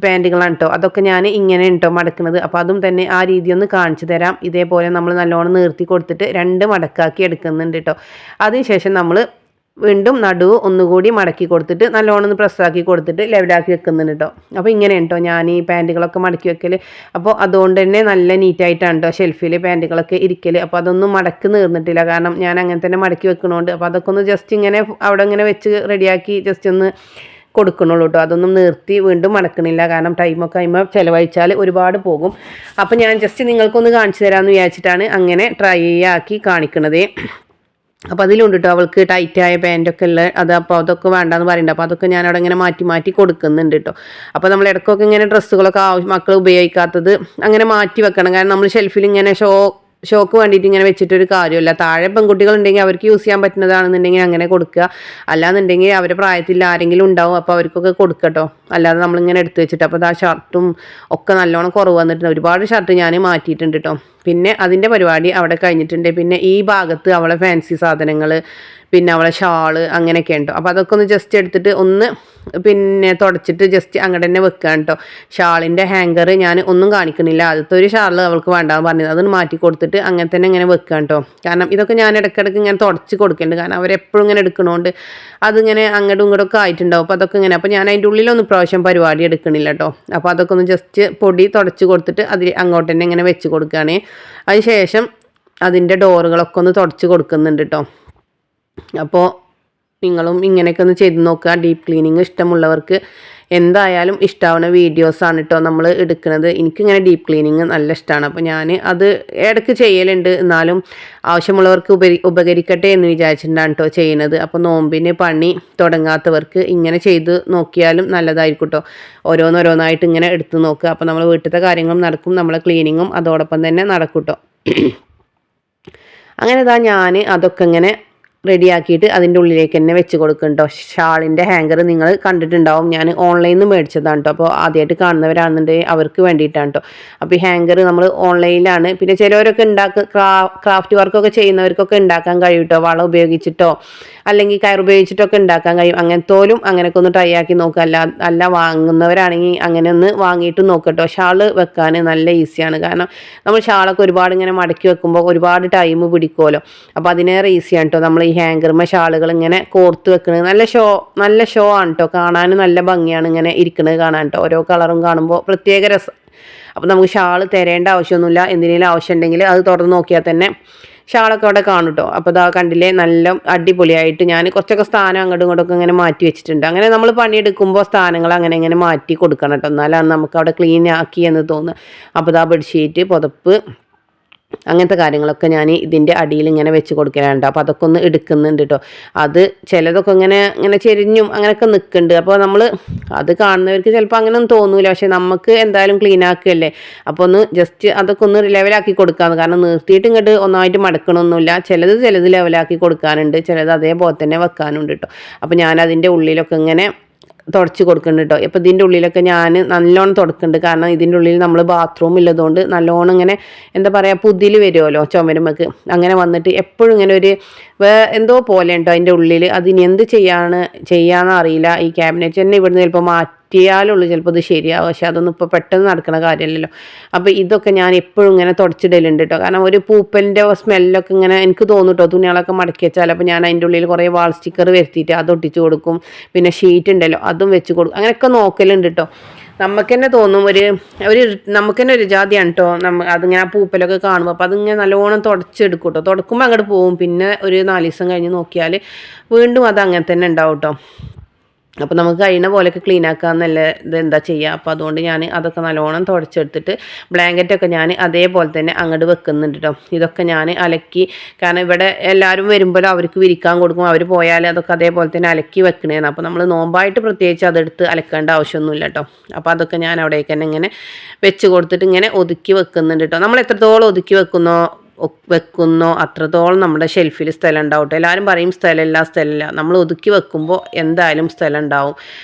പാൻറ്റുകളാണ് കേട്ടോ. അതൊക്കെ ഞാൻ ഇങ്ങനെ കേട്ടോ മടക്കുന്നത്. അപ്പോൾ അതും തന്നെ ആ രീതി ഒന്ന് കാണിച്ചു തരാം. ഇതേപോലെ നമ്മൾ നല്ലോണം നിർത്തി കൊടുത്തിട്ട് രണ്ട് മടക്കാക്കി എടുക്കുന്നുണ്ട് കേട്ടോ. അതിന് ശേഷം നമ്മൾ വീണ്ടും നടുവ് ഒന്നുകൂടി മടക്കി കൊടുത്തിട്ട് നല്ലോണം ഒന്ന് പ്രസ്സാക്കി കൊടുത്തിട്ട് ലെവലാക്കി വെക്കുന്നുണ്ട് കേട്ടോ. അപ്പോൾ ഇങ്ങനെ കേട്ടോ ഞാൻ ഈ പാൻറ്റുകളൊക്കെ മടക്കി വെക്കൽ. അപ്പോൾ അതുകൊണ്ട് തന്നെ നല്ല നീറ്റായിട്ടാണ് കേട്ടോ ഷെൽഫിൽ പാൻറ്റുകളൊക്കെ ഇരിക്കൽ. അപ്പോൾ അതൊന്നും മടക്ക് നീർന്നിട്ടില്ല. കാരണം ഞാൻ അങ്ങനെ തന്നെ മടക്കി വെക്കണോണ്ട്. അപ്പോൾ അതൊക്കെ ഒന്ന് ജസ്റ്റ് ഇങ്ങനെ അവിടെ ഇങ്ങനെ വെച്ച് റെഡിയാക്കി ജസ്റ്റ് ഒന്ന് കൊടുക്കണുള്ളൂ കേട്ടോ. അതൊന്നും നിർത്തി വീണ്ടും മടക്കണില്ല. കാരണം ടൈമൊക്കെ അതിമ ചിലവഴിച്ചാൽ ഒരുപാട് പോകും. അപ്പോൾ ഞാൻ ജസ്റ്റ് നിങ്ങൾക്കൊന്ന് കാണിച്ചു തരാമെന്ന് വിചാരിച്ചിട്ടാണ് അങ്ങനെ ട്രൈ ആക്കി കാണിക്കണതേ. അപ്പോൾ അതിലുണ്ട് കേട്ടോ അവൾക്ക് ടൈറ്റായ പാൻറ്റൊക്കെ ഉള്ള അത്. അപ്പോൾ അതൊക്കെ വേണ്ടാന്ന് പറയുന്നുണ്ട്. അപ്പോൾ അതൊക്കെ ഞാൻ അവിടെ ഇങ്ങനെ മാറ്റി കൊടുക്കുന്നുണ്ട് കേട്ടോ. അപ്പോൾ നമ്മൾ ഇടയ്ക്കൊക്കെ ഇങ്ങനെ ഡ്രസ്സുകളൊക്കെ മക്കൾ ഉപയോഗിക്കാത്തത് അങ്ങനെ മാറ്റി വെക്കണം. കാരണം നമ്മൾ ഷെൽഫിൽ ഇങ്ങനെ ഷോക്ക് വേണ്ടിയിട്ട് ഇങ്ങനെ വെച്ചിട്ടൊരു കാര്യമില്ല. താഴെ പെൺകുട്ടികളുണ്ടെങ്കിൽ അവർക്ക് യൂസ് ചെയ്യാൻ പറ്റുന്നതാണെന്നുണ്ടെങ്കിൽ അങ്ങനെ കൊടുക്കുക. അല്ലാന്നുണ്ടെങ്കിൽ അവരുടെ പ്രായത്തിൽ ആരെങ്കിലും ഉണ്ടാവും, അപ്പോൾ അവർക്കൊക്കെ കൊടുക്കട്ടോ. അല്ലാതെ നമ്മളിങ്ങനെ എടുത്ത് വെച്ചിട്ട് അപ്പോൾ ആ ഷർട്ടും ഒക്കെ നല്ലോണം കുറവ് വന്നിട്ടുണ്ട്. ഒരുപാട് ഷർട്ട് ഞാൻ മാറ്റിയിട്ടുണ്ട് കേട്ടോ. പിന്നെ അതിൻ്റെ പരിപാടി അവിടെ കഴിഞ്ഞിട്ടുണ്ട്. പിന്നെ ഈ ഭാഗത്ത് അവളെ ഫാൻസി സാധനങ്ങൾ, പിന്നെ അവളെ ഷാള് അങ്ങനെയൊക്കെ ഉണ്ടോ. അപ്പോൾ അതൊക്കെ ഒന്ന് ജസ്റ്റ് എടുത്തിട്ട് ഒന്ന് പിന്നെ തുടച്ചിട്ട് ജസ്റ്റ് അങ്ങോട്ട് തന്നെ വെക്കുകയാണ് കേട്ടോ. ഷാളിൻ്റെ ഹാങ്കർ ഞാൻ ഒന്നും കാണിക്കണില്ല. ആദ്യത്തെ ഒരു ഷാൾ അവൾക്ക് വേണ്ടാന്ന് പറഞ്ഞത് അതൊന്ന് മാറ്റി കൊടുത്തിട്ട് അങ്ങനെ തന്നെ ഇങ്ങനെ വെക്കുകയാണ് കേട്ടോ. കാരണം ഇതൊക്കെ ഞാൻ ഇടയ്ക്കിടയ്ക്ക് ഇങ്ങനെ തുടച്ച് കൊടുക്കേണ്ടത്, കാരണം അവരെപ്പോഴും ഇങ്ങനെ എടുക്കണോണ്ട് അതിങ്ങനെ അങ്ങോട്ടും ഇങ്ങോട്ടൊക്കെ ആയിട്ടുണ്ടാവും. അപ്പോൾ അതൊക്കെ ഇങ്ങനെ, അപ്പോൾ ഞാൻ അതിൻ്റെ ഉള്ളിലൊന്നും പ്രാവശ്യം പരിപാടി എടുക്കണില്ല കേട്ടോ. അപ്പോൾ അതൊക്കെ ഒന്ന് ജസ്റ്റ് പൊടി തുടച്ച് കൊടുത്തിട്ട് അതിൽ അങ്ങോട്ട് തന്നെ ഇങ്ങനെ വെച്ച് കൊടുക്കുകയാണ്. അതിന് ശേഷം അതിൻ്റെ ഡോറുകളൊക്കെ ഒന്ന് തുടച്ച് കൊടുക്കുന്നുണ്ട് കേട്ടോ. അപ്പോൾ നിങ്ങളും ഇങ്ങനെയൊക്കെ ഒന്ന് ചെയ്ത് നോക്കുക. ഡീപ്പ് ക്ലീനിങ് ഇഷ്ടമുള്ളവർക്ക് എന്തായാലും ഇഷ്ടമാവുന്ന വീഡിയോസാണ് കേട്ടോ നമ്മൾ എടുക്കുന്നത്. എനിക്കിങ്ങനെ ഡീപ്പ് ക്ലീനിങ് നല്ല ഇഷ്ടമാണ്. അപ്പോൾ ഞാൻ അത് ഇടയ്ക്ക് ചെയ്യലുണ്ട്. എന്നാലും ആവശ്യമുള്ളവർക്ക് ഉപകരിക്കട്ടെ എന്ന് വിചാരിച്ചിട്ടാണ് കേട്ടോ ചെയ്യുന്നത്. അപ്പോൾ നോമ്പിന് പണി തുടങ്ങാത്തവർക്ക് ഇങ്ങനെ ചെയ്ത് നോക്കിയാലും നല്ലതായിരിക്കും കേട്ടോ. ഓരോന്നോരോന്നായിട്ട് ഇങ്ങനെ എടുത്ത് നോക്കുക. അപ്പോൾ നമ്മൾ വീട്ടിലത്തെ കാര്യങ്ങളും നടക്കും, നമ്മളെ ക്ലീനിങ്ങും അതോടൊപ്പം തന്നെ നടക്കും കേട്ടോ. അങ്ങനെ ഞാൻ അതൊക്കെ ഇങ്ങനെ റെഡിയാക്കിയിട്ട് അതിൻ്റെ ഉള്ളിലേക്ക് തന്നെ വെച്ച് കൊടുക്കും കേട്ടോ. ഷാളിൻ്റെ ഹാങ്കർ നിങ്ങൾ കണ്ടിട്ടുണ്ടാവും, ഞാൻ ഓൺലൈനിൽ നിന്ന് മേടിച്ചതാണ് കേട്ടോ. അപ്പോൾ ആദ്യമായിട്ട് കാണുന്നവരാണെന്നുണ്ടെങ്കിൽ അവർക്ക് വേണ്ടിയിട്ടാണ് കേട്ടോ. അപ്പോൾ ഈ ഹാങ്കർ നമ്മൾ ഓൺലൈനിലാണ്. പിന്നെ ചിലവരൊക്കെ ക്രാഫ്റ്റ് വർക്കൊക്കെ ചെയ്യുന്നവർക്കൊക്കെ ഉണ്ടാക്കാൻ കഴിയും കേട്ടോ. വളം ഉപയോഗിച്ചിട്ടോ അല്ലെങ്കിൽ കയർ ഉപയോഗിച്ചിട്ടൊക്കെ ഉണ്ടാക്കാൻ കഴിയും. അങ്ങനത്തോലും അങ്ങനെയൊക്കെ ഒന്ന് ട്രൈ ആക്കി നോക്കുക. അല്ല വാങ്ങുന്നവരാണെങ്കിൽ അങ്ങനെ ഒന്ന് വാങ്ങിയിട്ട് നോക്കട്ടോ. ഷാള് വെക്കാൻ നല്ല ഈസിയാണ്. കാരണം നമ്മൾ ഷാളൊക്കെ ഒരുപാട് ഇങ്ങനെ മടക്കി വെക്കുമ്പോൾ ഒരുപാട് ടൈം പിടിക്കുമല്ലോ. അപ്പോൾ അതിനേറെ ഈസിയാണ് കേട്ടോ നമ്മൾ ഈ ഹാങ്കർമ ഷാളുകൾ ഇങ്ങനെ കോർത്ത് വെക്കുന്നത്. നല്ല ഷോ ആണ് കേട്ടോ. കാണാൻ നല്ല ഭംഗിയാണ് ഇങ്ങനെ ഇരിക്കുന്നത് കാണാൻ കേട്ടോ. ഓരോ കളറും കാണുമ്പോൾ പ്രത്യേക രസം. അപ്പോൾ നമുക്ക് ഷാൾ തരേണ്ട ആവശ്യമൊന്നുമില്ല. എന്തിനേലും ആവശ്യം ഉണ്ടെങ്കിൽ അത് തുറന്ന് നോക്കിയാൽ തന്നെ ഷാളൊക്കെ അവിടെ കാണും കേട്ടോ. അപ്പോൾ ഇതാ കണ്ടില്ലേ, നല്ല അടിപൊളിയായിട്ട് ഞാൻ കുറച്ചൊക്കെ സ്ഥാനം അങ്ങോട്ടും ഇങ്ങോട്ടൊക്കെ ഇങ്ങനെ മാറ്റി വെച്ചിട്ടുണ്ട്. അങ്ങനെ നമ്മൾ പണിയെടുക്കുമ്പോൾ സ്ഥാനങ്ങൾ അങ്ങനെ ഇങ്ങനെ മാറ്റി കൊടുക്കണം കേട്ടോ. എന്നാലാണ് നമുക്ക് അവിടെ ക്ലീൻ ആക്കി എന്ന് തോന്നുക. അപ്പോൾ ഇതാ ബെഡ്ഷീറ്റ്, പുതപ്പ്, അങ്ങനത്തെ കാര്യങ്ങളൊക്കെ ഞാൻ ഇതിൻ്റെ അടിയിൽ ഇങ്ങനെ വെച്ച് കൊടുക്കലുണ്ട്. അപ്പോൾ അതൊക്കെ ഒന്ന് എടുക്കുന്നുണ്ട് കേട്ടോ. അത് ചിലതൊക്കെ ഇങ്ങനെ ചെരിഞ്ഞും അങ്ങനെയൊക്കെ നിൽക്കുന്നുണ്ട്. അപ്പോൾ നമ്മൾ അത് കാണുന്നവർക്ക് ചിലപ്പോൾ അങ്ങനെ ഒന്നും തോന്നൂല, പക്ഷേ നമുക്ക് എന്തായാലും ക്ലീൻ ആക്കുകയല്ലേ. അപ്പോൾ ഒന്ന് ജസ്റ്റ് അതൊക്കെ ഒന്ന് ലെവലാക്കി കൊടുക്കാമെന്ന്. കാരണം നിർത്തിയിട്ട് ഇങ്ങോട്ട് ഒന്നായിട്ട് മടക്കണമൊന്നുമില്ല. ചിലത് ലെവലാക്കി കൊടുക്കാനുണ്ട്, ചിലത് അതേപോലെ തന്നെ വെക്കാനുണ്ട് കേട്ടോ. അപ്പോൾ ഞാൻ അതിൻ്റെ ഉള്ളിലൊക്കെ ഇങ്ങനെ തുടച്ച് കൊടുക്കുന്നുണ്ട് കേട്ടോ. ഇപ്പോൾ ഇതിൻ്റെ ഉള്ളിലൊക്കെ ഞാൻ നല്ലോണം തുടക്കുന്നുണ്ട്. കാരണം ഇതിൻ്റെ ഉള്ളിൽ നമ്മൾ ബാത്റൂം ഇല്ലതുകൊണ്ട് നല്ലോണം ഇങ്ങനെ എന്താ പറയുക പുതിൽ വരുമല്ലോ ചുമരുമക്ക്. അങ്ങനെ വന്നിട്ട് എപ്പോഴും ഇങ്ങനെ ഒരു എന്തോ പോലെ ഉണ്ടോ അതിൻ്റെ ഉള്ളിൽ. അതിന് എന്ത് ചെയ്യാന്ന് അറിയില്ല. ഈ ക്യാബിനറ്റ് തന്നെ ഇവിടുന്ന് ചിലപ്പോൾ മാറ്റിയാലുള്ളൂ ചിലപ്പോൾ ഇത് ശരിയാവും. പക്ഷെ അതൊന്നും ഇപ്പോൾ പെട്ടെന്ന് നടക്കുന്ന കാര്യമല്ലല്ലോ. അപ്പോൾ ഇതൊക്കെ ഞാൻ എപ്പോഴും ഇങ്ങനെ തുടച്ചിടലുണ്ട് കേട്ടോ. കാരണം ഒരു പൂപ്പലിൻ്റെ സ്മെല്ലൊക്കെ ഇങ്ങനെ എനിക്ക് തോന്നും കേട്ടോ. തുണികളൊക്കെ മടക്കി വെച്ചാൽ അപ്പോൾ ഞാൻ അതിൻ്റെ ഉള്ളിൽ കുറേ വാൾ സ്റ്റിക്കർ വരുത്തിയിട്ട് അത് ഒട്ടിച്ച് കൊടുക്കും. പിന്നെ ഷീറ്റ് ഉണ്ടല്ലോ അതും വെച്ച് കൊടുക്കും. അങ്ങനെയൊക്കെ നോക്കലുണ്ട് കേട്ടോ. നമുക്ക് തന്നെ തോന്നും നമുക്ക് തന്നെ ഒരു ജാതിയാണ് കേട്ടോ. അതിങ്ങനെ ആ പൂപ്പലൊക്കെ കാണുമ്പോൾ അപ്പോൾ അതിങ്ങനെ നല്ലോണം തുടച്ചെടുക്കും കേട്ടോ. തുടക്കുമ്പോൾ അങ്ങോട്ട് പോകും. പിന്നെ ഒരു 4 ദിവസം കഴിഞ്ഞ് നോക്കിയാൽ വീണ്ടും അത് അങ്ങനെ തന്നെ ഉണ്ടാവും കേട്ടോ. അപ്പോൾ നമുക്ക് കഴിയുന്ന പോലെയൊക്കെ ക്ലീൻ ആക്കാമെന്നല്ല എന്താ ചെയ്യുക. അപ്പോൾ അതുകൊണ്ട് ഞാൻ അതൊക്കെ നല്ലോണം തുടച്ചെടുത്തിട്ട് ബ്ലാങ്കറ്റൊക്കെ ഞാൻ അതേപോലെ തന്നെ അങ്ങോട്ട് വെക്കുന്നുണ്ട് കേട്ടോ. ഇതൊക്കെ ഞാൻ അലക്കി, കാരണം ഇവിടെ എല്ലാവരും വരുമ്പോൾ അവർക്ക് വിരിക്കാൻ കൊടുക്കും. അവർ പോയാൽ അതൊക്കെ അതേപോലെ തന്നെ അലക്കി വെക്കണേന്ന്. അപ്പോൾ നമ്മൾ നോമ്പായിട്ട് പ്രത്യേകിച്ച് അതെടുത്ത് അലക്കേണ്ട ആവശ്യമൊന്നുമില്ല കേട്ടോ. അപ്പോൾ അതൊക്കെ ഞാൻ അവിടേക്ക് തന്നെ ഇങ്ങനെ വെച്ച് കൊടുത്തിട്ട് ഇങ്ങനെ ഒതുക്കി വെക്കുന്നുണ്ട് കേട്ടോ. നമ്മൾ എത്രത്തോളം ഒതുക്കി വെക്കുന്നോ അത്രത്തോളം നമ്മുടെ ഷെൽഫിൽ സ്ഥലം ഉണ്ടാവും കേട്ടോ. എല്ലാവരും പറയും സ്ഥലമില്ല. നമ്മൾ ഒതുക്കി വെക്കുമ്പോൾ എന്തായാലും സ്ഥലം ഉണ്ടാവും.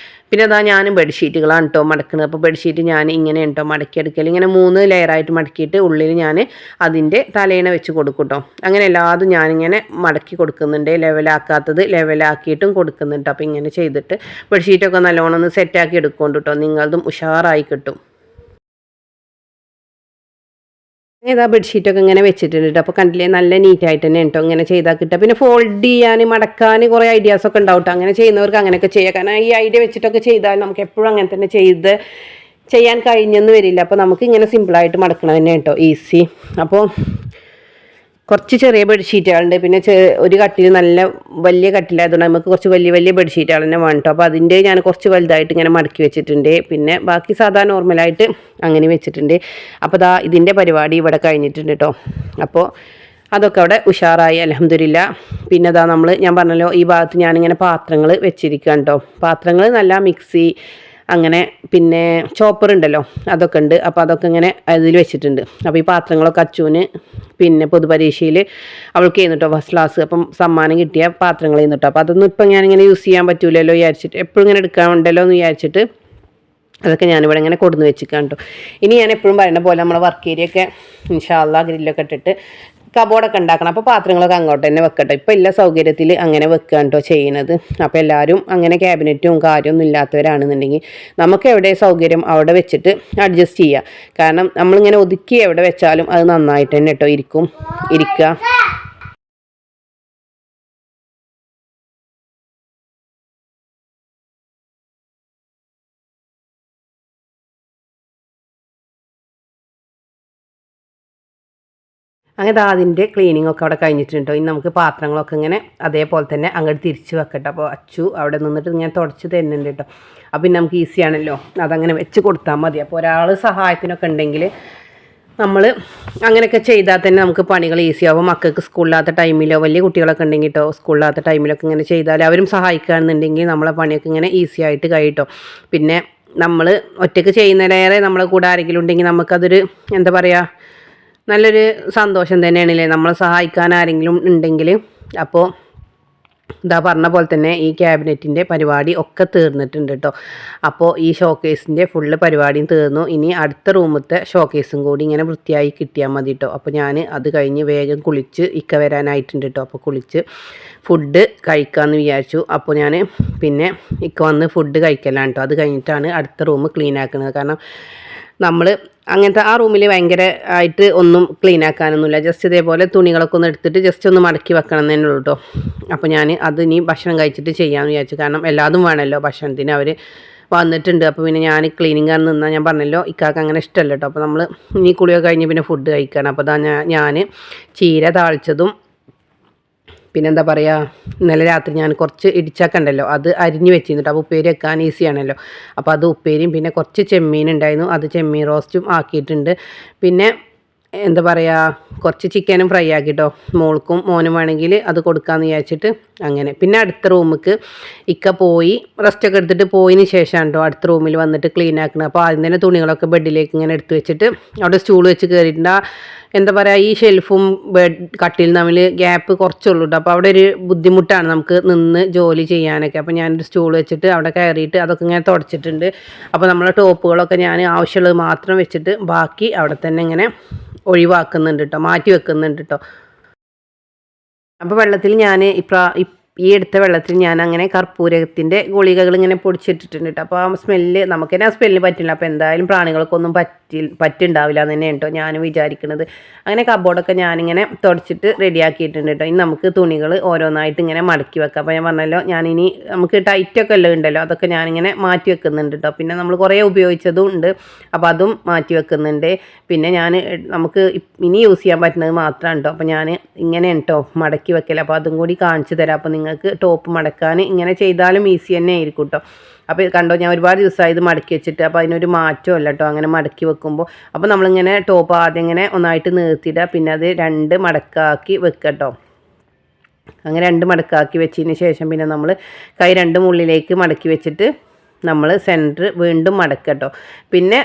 പിന്നെ അതാ ഞാൻ ബെഡ്ഷീറ്റുകളാണ് കേട്ടോ മടക്കുന്നത്. അപ്പോൾ ബെഡ്ഷീറ്റ് ഞാൻ ഇങ്ങനെ കേട്ടോ മടക്കിയെടുക്കൽ. ഇങ്ങനെ 3 ലെയറായിട്ട് മടക്കിയിട്ട് ഉള്ളിൽ ഞാൻ അതിൻ്റെ തലേണ വെച്ച് കൊടുക്കും കേട്ടോ. അങ്ങനെ എല്ലാതും ഞാനിങ്ങനെ മടക്കി കൊടുക്കുന്നുണ്ട്. ലെവലാക്കാത്തത് ലെവലാക്കിയിട്ടും കൊടുക്കുന്നുണ്ട്. അപ്പോൾ ഇങ്ങനെ ചെയ്തിട്ട് ബെഡ്ഷീറ്റൊക്കെ നല്ലോണം ഒന്ന് സെറ്റാക്കി എടുക്കുന്നുണ്ട് കേട്ടോ. നിങ്ങളതും ഉഷാറായി കിട്ടും. ഏതാ ബെഡ്ഷീറ്റൊക്കെ ഇങ്ങനെ വെച്ചിട്ടുണ്ട്. അപ്പോൾ കണ്ടില്ലേ നല്ല നീറ്റായിട്ട് തന്നെ കേട്ടോ ഇങ്ങനെ ചെയ്താൽ കിട്ടുക. പിന്നെ ഫോൾഡ് ചെയ്യാൻ മടക്കാൻ കുറേ ഐഡിയാസൊക്കെ ഉണ്ടാവും കേട്ടോ. അങ്ങനെ ചെയ്യുന്നവർക്ക് അങ്ങനെയൊക്കെ ചെയ്യാം. കാരണം ഈ ഐഡിയ വെച്ചിട്ടൊക്കെ ചെയ്താൽ നമുക്ക് എപ്പോഴും അങ്ങനെ തന്നെ ചെയ്യാൻ കഴിഞ്ഞെന്ന് വരില്ല. അപ്പോൾ നമുക്ക് ഇങ്ങനെ സിമ്പിളായിട്ട് മടക്കണം തന്നെ കേട്ടോ ഈസി. അപ്പോൾ കുറച്ച് ചെറിയ ബെഡ്ഷീറ്റുകളുണ്ട്. പിന്നെ ഒരു കട്ടിൽ നല്ല വലിയ കട്ടിലായതുകൊണ്ട് നമുക്ക് കുറച്ച് വലിയ ബെഡ്ഷീറ്റുകൾ തന്നെ വേണം കേട്ടോ. അപ്പോൾ അതിൻ്റെ ഞാൻ കുറച്ച് വലുതായിട്ട് ഇങ്ങനെ മടക്കി വെച്ചിട്ടുണ്ട്. പിന്നെ ബാക്കി സാധാ നോർമലായിട്ട് അങ്ങനെ വെച്ചിട്ടുണ്ട്. അപ്പോൾ ഇതിൻ്റെ പരിപാടി ഇവിടെ കഴിഞ്ഞിട്ടുണ്ട് കേട്ടോ. അപ്പോൾ അതൊക്കെ അവിടെ ഉഷാറായി അൽഹംദുലില്ലാ. പിന്നെ ഞാൻ പറഞ്ഞല്ലോ ഈ ഭാഗത്ത് ഞാനിങ്ങനെ പാത്രങ്ങൾ വെച്ചിരിക്കുകയാണ് കേട്ടോ. പാത്രങ്ങൾ നല്ല മിക്സി അങ്ങനെ പിന്നെ ചോപ്പർ ഉണ്ടല്ലോ അതൊക്കെ ഉണ്ട്. അപ്പോൾ അതൊക്കെ ഇങ്ങനെ അതിൽ വെച്ചിട്ടുണ്ട്. അപ്പോൾ ഈ പാത്രങ്ങളൊക്കെ അച്ചൂന് പിന്നെ പൊതുപരീക്ഷയിൽ അവൾക്ക് ചെയ്യുന്നുട്ടോ ഫസ്റ്റ് ക്ലാസ്. അപ്പം സമ്മാനം കിട്ടിയ പാത്രങ്ങൾ ചെയ്യുന്നുട്ടോ. അപ്പോൾ അതൊന്നും ഇപ്പം ഞാനിങ്ങനെ യൂസ് ചെയ്യാൻ പറ്റൂലല്ലോ വിചാരിച്ചിട്ട്, എപ്പോഴും ഇങ്ങനെ എടുക്കാനുണ്ടല്ലോ എന്ന് വിചാരിച്ചിട്ട് അതൊക്കെ ഞാനിവിടെ ഇങ്ങനെ കൊടുന്ന് വെച്ചിരിക്കാം കേട്ടോ. ഇനി ഞാൻ എപ്പോഴും പറയുന്ന പോലെ നമ്മളെ വർക്ക് ഏരിയയൊക്കെ ഇൻഷാ അല്ലാഹ് ഗ്രില്ലൊക്കെ ഇട്ടിട്ട് കബോർഡൊക്കെ ഉണ്ടാക്കണം. അപ്പോൾ പാത്രങ്ങളൊക്കെ അങ്ങോട്ട് തന്നെ വെക്കട്ടെ. ഇപ്പോൾ എല്ലാ സൗകര്യത്തിൽ അങ്ങനെ വെക്കുകയാണ് കേട്ടോ ചെയ്യുന്നത്. അപ്പോൾ എല്ലാവരും അങ്ങനെ ക്യാബിനറ്റും കാര്യമൊന്നും ഇല്ലാത്തവരാണെന്നുണ്ടെങ്കിൽ നമുക്ക് എവിടെ സൗകര്യം അവിടെ വെച്ചിട്ട് അഡ്ജസ്റ്റ് ചെയ്യുക. കാരണം നമ്മളിങ്ങനെ ഒതുക്കി എവിടെ വെച്ചാലും അത് നന്നായിട്ട് തന്നെ കേട്ടോ ഇരിക്കുക. അങ്ങനെ അതിൻ്റെ ക്ലീനിങ് ഒക്കെ അവിടെ കഴിഞ്ഞിട്ടുണ്ട്. ഇനി നമുക്ക് പാത്രങ്ങളൊക്കെ ഇങ്ങനെ അതേപോലെ തന്നെ അങ്ങോട്ട് തിരിച്ച് വെക്കട്ടെ. അപ്പോൾ അച്ചു അവിടെ നിന്നിട്ട് ഇങ്ങനെ തുടച്ച് തരുന്നുണ്ട് കേട്ടോ. അപ്പോൾ പിന്നെ നമുക്ക് ഈസി ആണല്ലോ, അതങ്ങനെ വെച്ച് കൊടുത്താൽ മതി. അപ്പോൾ ഒരാൾ സഹായത്തിനൊക്കെ ഉണ്ടെങ്കിൽ നമ്മൾ അങ്ങനെയൊക്കെ ചെയ്താൽ തന്നെ നമുക്ക് പണികൾ ഈസി ആവും. മക്കൾക്ക് സ്കൂളില്ലാത്ത ടൈമിലോ വലിയ കുട്ടികളൊക്കെ ഉണ്ടെങ്കിൽ കേട്ടോ, സ്കൂളില്ലാത്ത ടൈമിലൊക്കെ ഇങ്ങനെ ചെയ്താൽ അവരും സഹായിക്കുകയാണെന്നുണ്ടെങ്കിൽ നമ്മളെ പണിയൊക്കെ ഇങ്ങനെ ഈസി ആയിട്ട് കഴിയും. പിന്നെ നമ്മൾ ഒറ്റയ്ക്ക് ചെയ്യുന്നതിലേറെ നമ്മളെ കൂടെ ആരെങ്കിലും ഉണ്ടെങ്കിൽ നമുക്കതൊരു എന്താ പറയുക, നല്ലൊരു സന്തോഷം തന്നെയാണല്ലേ നമ്മളെ സഹായിക്കാൻ ആരെങ്കിലും ഉണ്ടെങ്കിൽ. അപ്പോൾ ഇതാ പറഞ്ഞ പോലെ തന്നെ ഈ ക്യാബിനറ്റിൻ്റെ പരിപാടി ഒക്കെ തീർന്നിട്ടുണ്ട് കേട്ടോ. അപ്പോൾ ഈ ഷോക്കേസിൻ്റെ ഫുള്ള് പരിപാടിയും തീർന്നു. ഇനി അടുത്ത റൂമത്തെ ഷോക്കേസും കൂടി ഇങ്ങനെ വൃത്തിയായി കിട്ടിയാൽ മതി കേട്ടോ. അപ്പോൾ ഞാൻ അത് കഴിഞ്ഞ് വേഗം കുളിച്ച് ഇക്ക വരാനായിട്ടുണ്ട് കേട്ടോ. അപ്പോൾ കുളിച്ച് ഫുഡ് കഴിക്കാമെന്ന് വിചാരിച്ചു. അപ്പോൾ ഞാൻ പിന്നെ ഇക്ക വന്ന് ഫുഡ് കഴിക്കലാണ് കേട്ടോ. അത് കഴിഞ്ഞിട്ടാണ് അടുത്ത റൂം ക്ലീൻ ആക്കുന്നത്. കാരണം നമ്മൾ അങ്ങനത്തെ ആ റൂമിൽ ഭയങ്കര ആയിട്ട് ഒന്നും ക്ലീൻ ആക്കാനൊന്നുമില്ല. ജസ്റ്റ് ഇതേപോലെ തുണികളൊക്കെ ഒന്ന് എടുത്തിട്ട് ജസ്റ്റ് ഒന്ന് മടക്കി വെക്കണം എന്നേ ഉള്ളൂ കേട്ടോ. അപ്പോൾ ഞാൻ അത് ഇനി ഭക്ഷണം കഴിച്ചിട്ട് ചെയ്യാമെന്ന് വിചാരിച്ചു. കാരണം എല്ലാതും വേണമല്ലോ ഭക്ഷണത്തിന്. അവർ വന്നിട്ടുണ്ട്. അപ്പോൾ പിന്നെ ഞാൻ ക്ലീനിങ് ആണ് നിന്നാൽ ഞാൻ പറഞ്ഞല്ലോ ഇക്കാക്ക് അങ്ങനെ ഇഷ്ടമല്ല കേട്ടോ. അപ്പോൾ നമ്മൾ ഇനി കുളിയൊക്കെ കഴിഞ്ഞ് പിന്നെ ഫുഡ് കഴിക്കണം. അപ്പോൾ അതാ ഞാൻ ചീര താളിച്ചതും പിന്നെന്താ പറയുക, ഇന്നലെ രാത്രി ഞാൻ കുറച്ച് ഇടിച്ചക്ക ഉണ്ടല്ലോ അത് അരിഞ്ഞ് വെച്ചിരുന്നിട്ട്. അപ്പോൾ ഉപ്പേരി വെക്കാൻ ഈസിയാണല്ലോ. അപ്പോൾ അത് ഉപ്പേരിയും പിന്നെ കുറച്ച് ചെമ്മീൻ ഉണ്ടായിരുന്നു, അത് ചെമ്മീൻ റോസ്റ്റും ആക്കിയിട്ടുണ്ട്. പിന്നെ എന്താ പറയുക, കുറച്ച് ചിക്കനും ഫ്രൈ ആക്കിട്ടോ. മോൾക്കും മോനും വേണമെങ്കിൽ അത് കൊടുക്കാമെന്ന് വിചാരിച്ചിട്ട് അങ്ങനെ. പിന്നെ അടുത്ത റൂമിലേക്ക് ഇക്ക പോയി റെസ്റ്റൊക്കെ എടുത്തിട്ട് പോയതിന് ശേഷമാണ് കേട്ടോ അടുത്ത റൂമിൽ വന്നിട്ട് ക്ലീൻ ആക്കുന്നത്. അപ്പോൾ ആദ്യം തന്നെ തുണികളൊക്കെ ബെഡിലേക്ക് ഇങ്ങനെ എടുത്ത് വെച്ചിട്ട് അവിടെ സ്റ്റൂൾ വെച്ച് കയറിയിട്ടുണ്ട്. എന്താ പറയുക, ഈ ഷെൽഫും കട്ടിലും തമ്മിൽ ഗ്യാപ്പ് കുറച്ചുള്ളൂ കേട്ടോ. അപ്പോൾ അവിടെ ഒരു ബുദ്ധിമുട്ടാണ് നമുക്ക് നിന്ന് ജോലി ചെയ്യാനൊക്കെ. അപ്പോൾ ഞാനൊരു സ്റ്റൂൾ വെച്ചിട്ട് അവിടെ കയറിയിട്ട് അതൊക്കെ ഇങ്ങനെ തുടച്ചിട്ടുണ്ട്. അപ്പോൾ നമ്മളെ ടോപ്പുകളൊക്കെ ഞാൻ ആവശ്യമുള്ളത് മാത്രം വെച്ചിട്ട് ബാക്കി അവിടെ തന്നെ ഇങ്ങനെ ഒഴിവാക്കുന്നുണ്ട് കേട്ടോ, മാറ്റി വെക്കുന്നുണ്ട് കേട്ടോ. അപ്പോൾ വെള്ളത്തിൽ ഞാൻ ഈ എടുത്ത വെള്ളത്തിൽ ഞാൻ അങ്ങനെ കർപ്പൂരത്തിൻ്റെ ഗുളികകൾ ഇങ്ങനെ പൊടിച്ചിട്ടിട്ടുണ്ട് കേട്ടോ. അപ്പോൾ ആ സ്മെല്ല് നമുക്ക് തന്നെ ആ സ്മെല്ലിന് പറ്റില്ല. അപ്പോൾ എന്തായാലും പ്രാണികൾക്കൊന്നും പറ്റുണ്ടാവില്ല എന്ന് തന്നെ കേട്ടോ ഞാനും വിചാരിക്കുന്നത്. അങ്ങനെ കബോർഡൊക്കെ ഞാനിങ്ങനെ തുടച്ചിട്ട് റെഡിയാക്കിയിട്ടുണ്ട് കേട്ടോ. ഇനി നമുക്ക് തുണികൾ ഓരോന്നായിട്ട് ഇങ്ങനെ മടക്കി വെക്കാം. അപ്പോൾ ഞാൻ പറഞ്ഞല്ലോ ഞാനിനി നമുക്ക് ടൈറ്റൊക്കെ എല്ലാം ഉണ്ടല്ലോ അതൊക്കെ ഞാനിങ്ങനെ മാറ്റി വെക്കുന്നുണ്ട് കേട്ടോ. പിന്നെ നമ്മൾ കുറേ ഉപയോഗിച്ചതും ഉണ്ട്, അപ്പോൾ അതും മാറ്റി വെക്കുന്നുണ്ട്. പിന്നെ നമുക്ക് ഇനി യൂസ് ചെയ്യാൻ പറ്റുന്നത് മാത്രമാണ് കേട്ടോ. അപ്പോൾ ഞാൻ ഇങ്ങനെ കേട്ടോ മടക്കി വെക്കൽ. അപ്പോൾ അതും കൂടി കാണിച്ചു തരാം. അപ്പോൾ നിങ്ങൾക്ക് ടോപ്പ് മടക്കാൻ ഇങ്ങനെ ചെയ്താലും ഈസി തന്നെ ആയിരിക്കും കേട്ടോ. അപ്പോൾ കണ്ടോ, ഞാൻ ഒരുപാട് ദിവസമായി ഇത് മടക്കി വെച്ചിട്ട്. അപ്പോൾ അതിനൊരു മാറ്റമല്ല കേട്ടോ അങ്ങനെ മടക്കി വെക്കുമ്പോൾ. അപ്പോൾ നമ്മളിങ്ങനെ ടോപ്പ് ആദ്യം ഇങ്ങനെ ഒന്നായിട്ട് നിർത്തിയിടുക, പിന്നെ അത് 2 മടക്കാക്കി വെക്കുക കേട്ടോ. അങ്ങനെ 2 മടക്കാക്കി വെച്ചതിന് ശേഷം പിന്നെ നമ്മൾ കൈ 2 ഉള്ളിലേക്ക് മടക്കി വെച്ചിട്ട് നമ്മൾ സെൻറ്റർ വീണ്ടും മടക്കുക കേട്ടോ. പിന്നെ